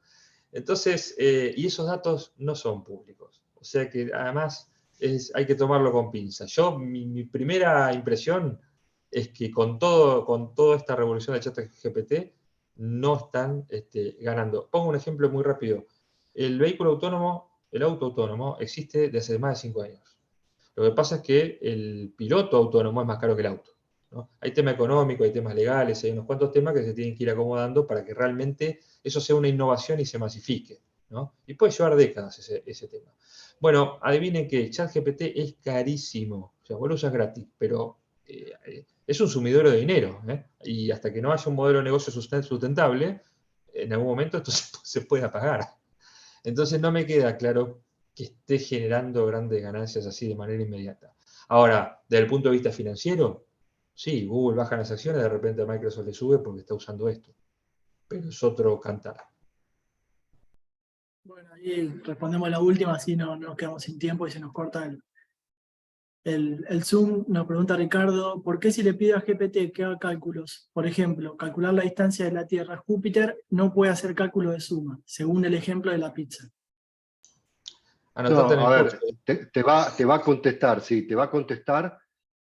Entonces, y esos datos no son públicos. O sea que además hay que tomarlo con pinzas. Mi primera impresión es que con toda esta revolución de ChatGPT no están ganando. Pongo un ejemplo muy rápido. El vehículo autónomo, el auto autónomo, existe desde más de 5 años. Lo que pasa es que el piloto autónomo es más caro que el auto, ¿no? Hay tema económico, hay temas legales, hay unos cuantos temas que se tienen que ir acomodando para que realmente eso sea una innovación y se masifique, ¿no? Y puede llevar décadas ese tema. Bueno, adivinen que ChatGPT es carísimo, o sea, vos lo usas gratis, pero es un sumidero de dinero, ¿eh? Y hasta que no haya un modelo de negocio sustentable, en algún momento esto se puede apagar. Entonces no me queda claro que esté generando grandes ganancias así de manera inmediata. Ahora, desde el punto de vista financiero, sí, Google baja las acciones, de repente a Microsoft le sube porque está usando esto. Pero es otro cantar. Bueno, ahí respondemos la última, así no nos quedamos sin tiempo y se nos corta el Zoom. Nos pregunta Ricardo, ¿por qué si le pido a GPT que haga cálculos? Por ejemplo, calcular la distancia de la Tierra a Júpiter no puede hacer cálculo de suma, según el ejemplo de la pizza. Anotate en No, el a post. ver, te va a contestar, sí, te va a contestar,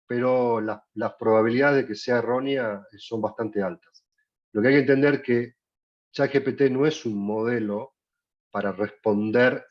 pero las probabilidades de que sea errónea son bastante altas. Lo que hay que entender que ChatGPT no es un modelo para responder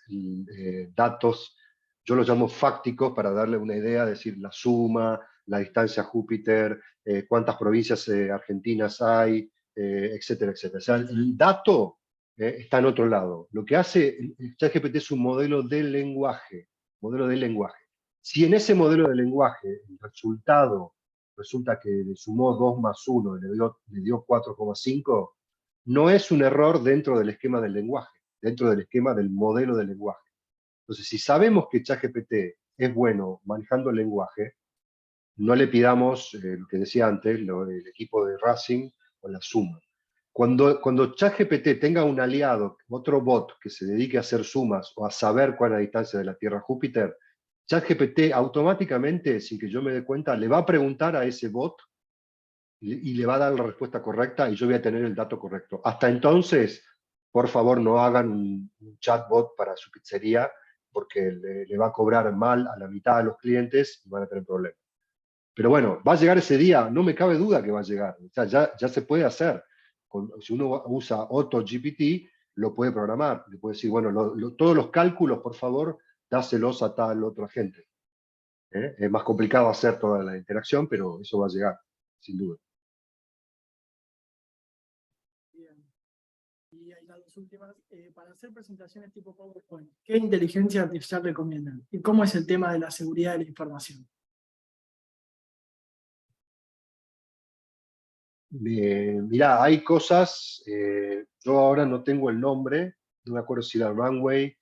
datos, yo los llamo fácticos, para darle una idea, decir la suma, la distancia a Júpiter, cuántas provincias argentinas hay, etcétera, etcétera. O sea, el dato está en otro lado. Lo que hace ChatGPT es un modelo de lenguaje, modelo de lenguaje. Si en ese modelo de lenguaje el resultado resulta que le sumó 2 más 1 y le dio 4,5, no es un error dentro del esquema del lenguaje, dentro del esquema del modelo del lenguaje. Entonces, si sabemos que ChatGPT es bueno manejando el lenguaje, no le pidamos lo que decía antes, el equipo de Racing o la suma. Cuando ChatGPT tenga un aliado, otro bot que se dedique a hacer sumas o a saber cuál es la distancia de la Tierra a Júpiter, ChatGPT automáticamente, sin que yo me dé cuenta, le va a preguntar a ese bot y le va a dar la respuesta correcta y yo voy a tener el dato correcto. Hasta entonces, por favor, no hagan un chatbot para su pizzería porque le va a cobrar mal a la mitad de los clientes y van a tener problemas. Pero bueno, va a llegar ese día, no me cabe duda que va a llegar. O sea, ya se puede hacer. Si uno usa AutoGPT, lo puede programar. Le puede decir, bueno, todos los cálculos, por favor, dáselos a tal otra gente. Es más complicado hacer toda la interacción, pero eso va a llegar, sin duda. Bien. Y hay las dos últimas. Para hacer presentaciones tipo PowerPoint, ¿qué inteligencia artificial recomiendan? ¿Y cómo es el tema de la seguridad de la información? Mirá, hay cosas, yo ahora no tengo el nombre, no me acuerdo si era Runway,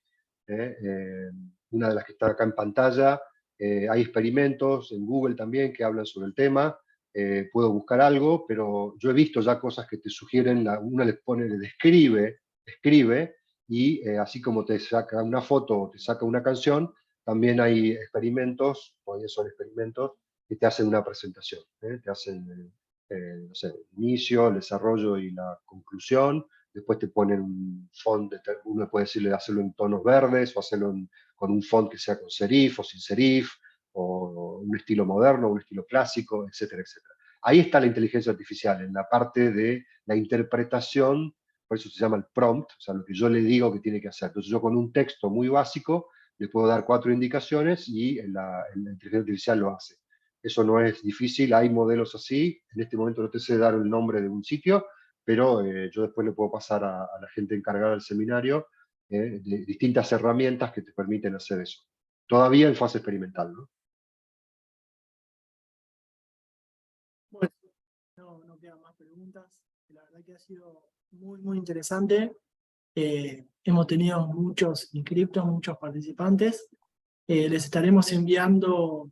una de las que está acá en pantalla. Hay experimentos en Google también que hablan sobre el tema. Puedo buscar algo, pero yo he visto ya cosas que te sugieren, una les pone, le escribe, y así como te saca una foto o te saca una canción, también hay experimentos, todavía son experimentos, que te hacen una presentación, te hacen no sé, el inicio, el desarrollo y la conclusión. Después te ponen un font, uno puede decirle hacerlo en tonos verdes o hacerlo con un font que sea con serif o sin serif, o un estilo moderno, un estilo clásico, etcétera, etcétera. Ahí está la inteligencia artificial, en la parte de la interpretación, por eso se llama el prompt, o sea, lo que yo le digo que tiene que hacer. Entonces yo con un texto muy básico le puedo dar 4 indicaciones y la inteligencia artificial lo hace. Eso no es difícil, hay modelos así. En este momento no te sé dar el nombre de un sitio, pero yo después le puedo pasar a la gente encargada del seminario de distintas herramientas que te permiten hacer eso. Todavía en fase experimental, ¿no? Bueno, no quedan más preguntas. La verdad que ha sido muy, muy interesante. Hemos tenido muchos inscriptos, muchos participantes. Les estaremos enviando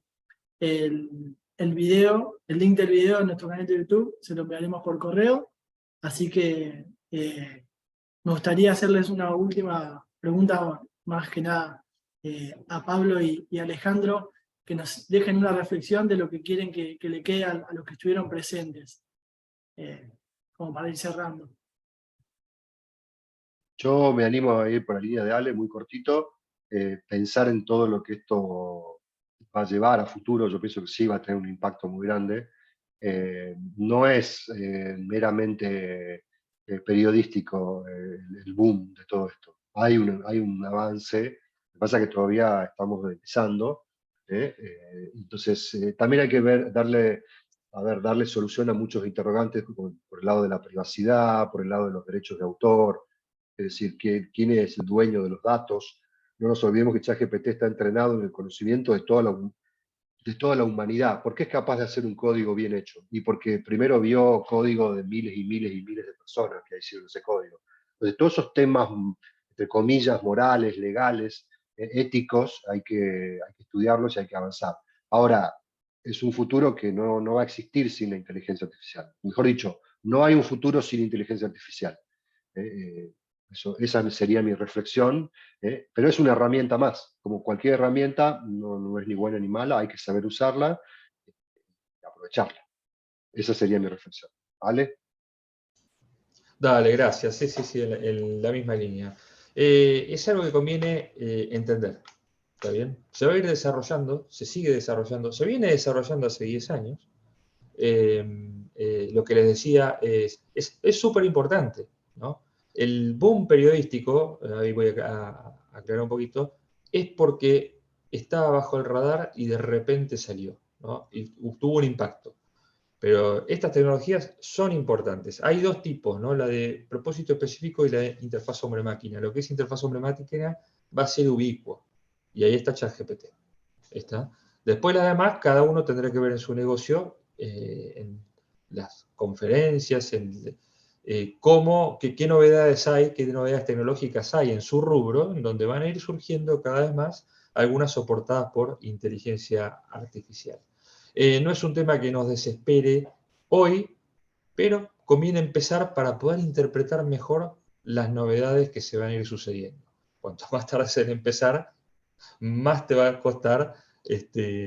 el video, el link del video en nuestro canal de YouTube, se lo enviaremos por correo. Así que me gustaría hacerles una última pregunta, más que nada a Pablo y Alejandro, que nos dejen una reflexión de lo que quieren que le quede a los que estuvieron presentes, como para ir cerrando. Yo me animo a ir por la línea de Ale, muy cortito, pensar en todo lo que esto va a llevar a futuro. Yo pienso que sí va a tener un impacto muy grande. No es meramente periodístico el boom de todo esto. Hay un avance, lo que pasa es que todavía estamos empezando. Entonces, también hay que darle solución a muchos interrogantes por el lado de la privacidad, por el lado de los derechos de autor, es decir, quién es el dueño de los datos. No nos olvidemos que ChatGPT está entrenado en el conocimiento de toda la humanidad, porque es capaz de hacer un código bien hecho, y porque primero vio código de miles y miles y miles de personas que hicieron ese código. Entonces, todos esos temas, entre comillas, morales, legales, éticos, hay que estudiarlos y hay que avanzar. Ahora, es un futuro que no va a existir sin la inteligencia artificial. Mejor dicho, no hay un futuro sin inteligencia artificial. Esa sería mi reflexión, pero es una herramienta más. Como cualquier herramienta, no es ni buena ni mala, hay que saber usarla y aprovecharla. Esa sería mi reflexión. ¿Vale? Dale, gracias. Sí, en la misma línea. Es algo que conviene entender, ¿está bien? Se va a ir desarrollando, se sigue desarrollando, se viene desarrollando hace 10 años. Lo que les decía es súper importante, ¿no? El boom periodístico, ahí voy a aclarar un poquito, es porque estaba bajo el radar y de repente salió, ¿no? Y tuvo un impacto. Pero estas tecnologías son importantes. Hay dos tipos, ¿no? La de propósito específico y la de interfaz hombre-máquina. Lo que es interfaz hombre-máquina va a ser ubicuo. Y ahí está ChatGPT. ¿Está? Después, además, cada uno tendrá que ver en su negocio, en las conferencias, en qué novedades hay, qué novedades tecnológicas hay en su rubro, en donde van a ir surgiendo cada vez más, algunas soportadas por inteligencia artificial. No es un tema que nos desespere hoy, pero conviene empezar para poder interpretar mejor las novedades que se van a ir sucediendo. Cuanto más tardes en empezar, más te va a costar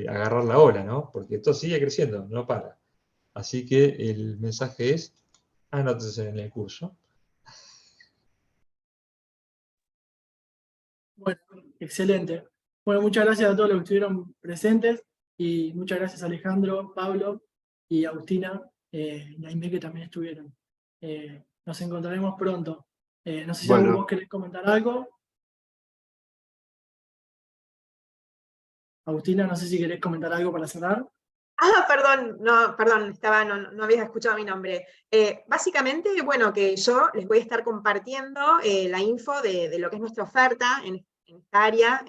agarrar la ola, ¿no? Porque esto sigue creciendo, no para. Así que el mensaje es, anótense en el curso. Bueno, excelente. Bueno, muchas gracias a todos los que estuvieron presentes y muchas gracias a Alejandro, Pablo y Agustina y a Aimé que también estuvieron. Nos encontraremos pronto. No sé si Bueno. vos querés comentar algo. Agustina, no sé si querés comentar algo para cerrar. Perdón, no había escuchado mi nombre. Básicamente, bueno, que yo les voy a estar compartiendo la info de lo que es nuestra oferta en esta área,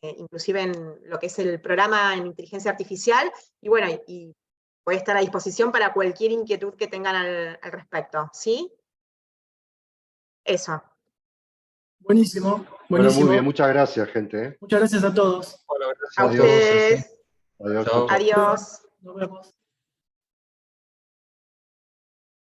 inclusive en lo que es el programa en inteligencia artificial, y bueno, y voy a estar a disposición para cualquier inquietud que tengan al respecto, ¿sí? Eso. Buenísimo, Bueno, buenísimo. muy bien, muchas gracias, gente. Muchas gracias a todos. Bueno, gracias A a todos. ustedes. Adiós. Chao. Adiós. Nos vemos.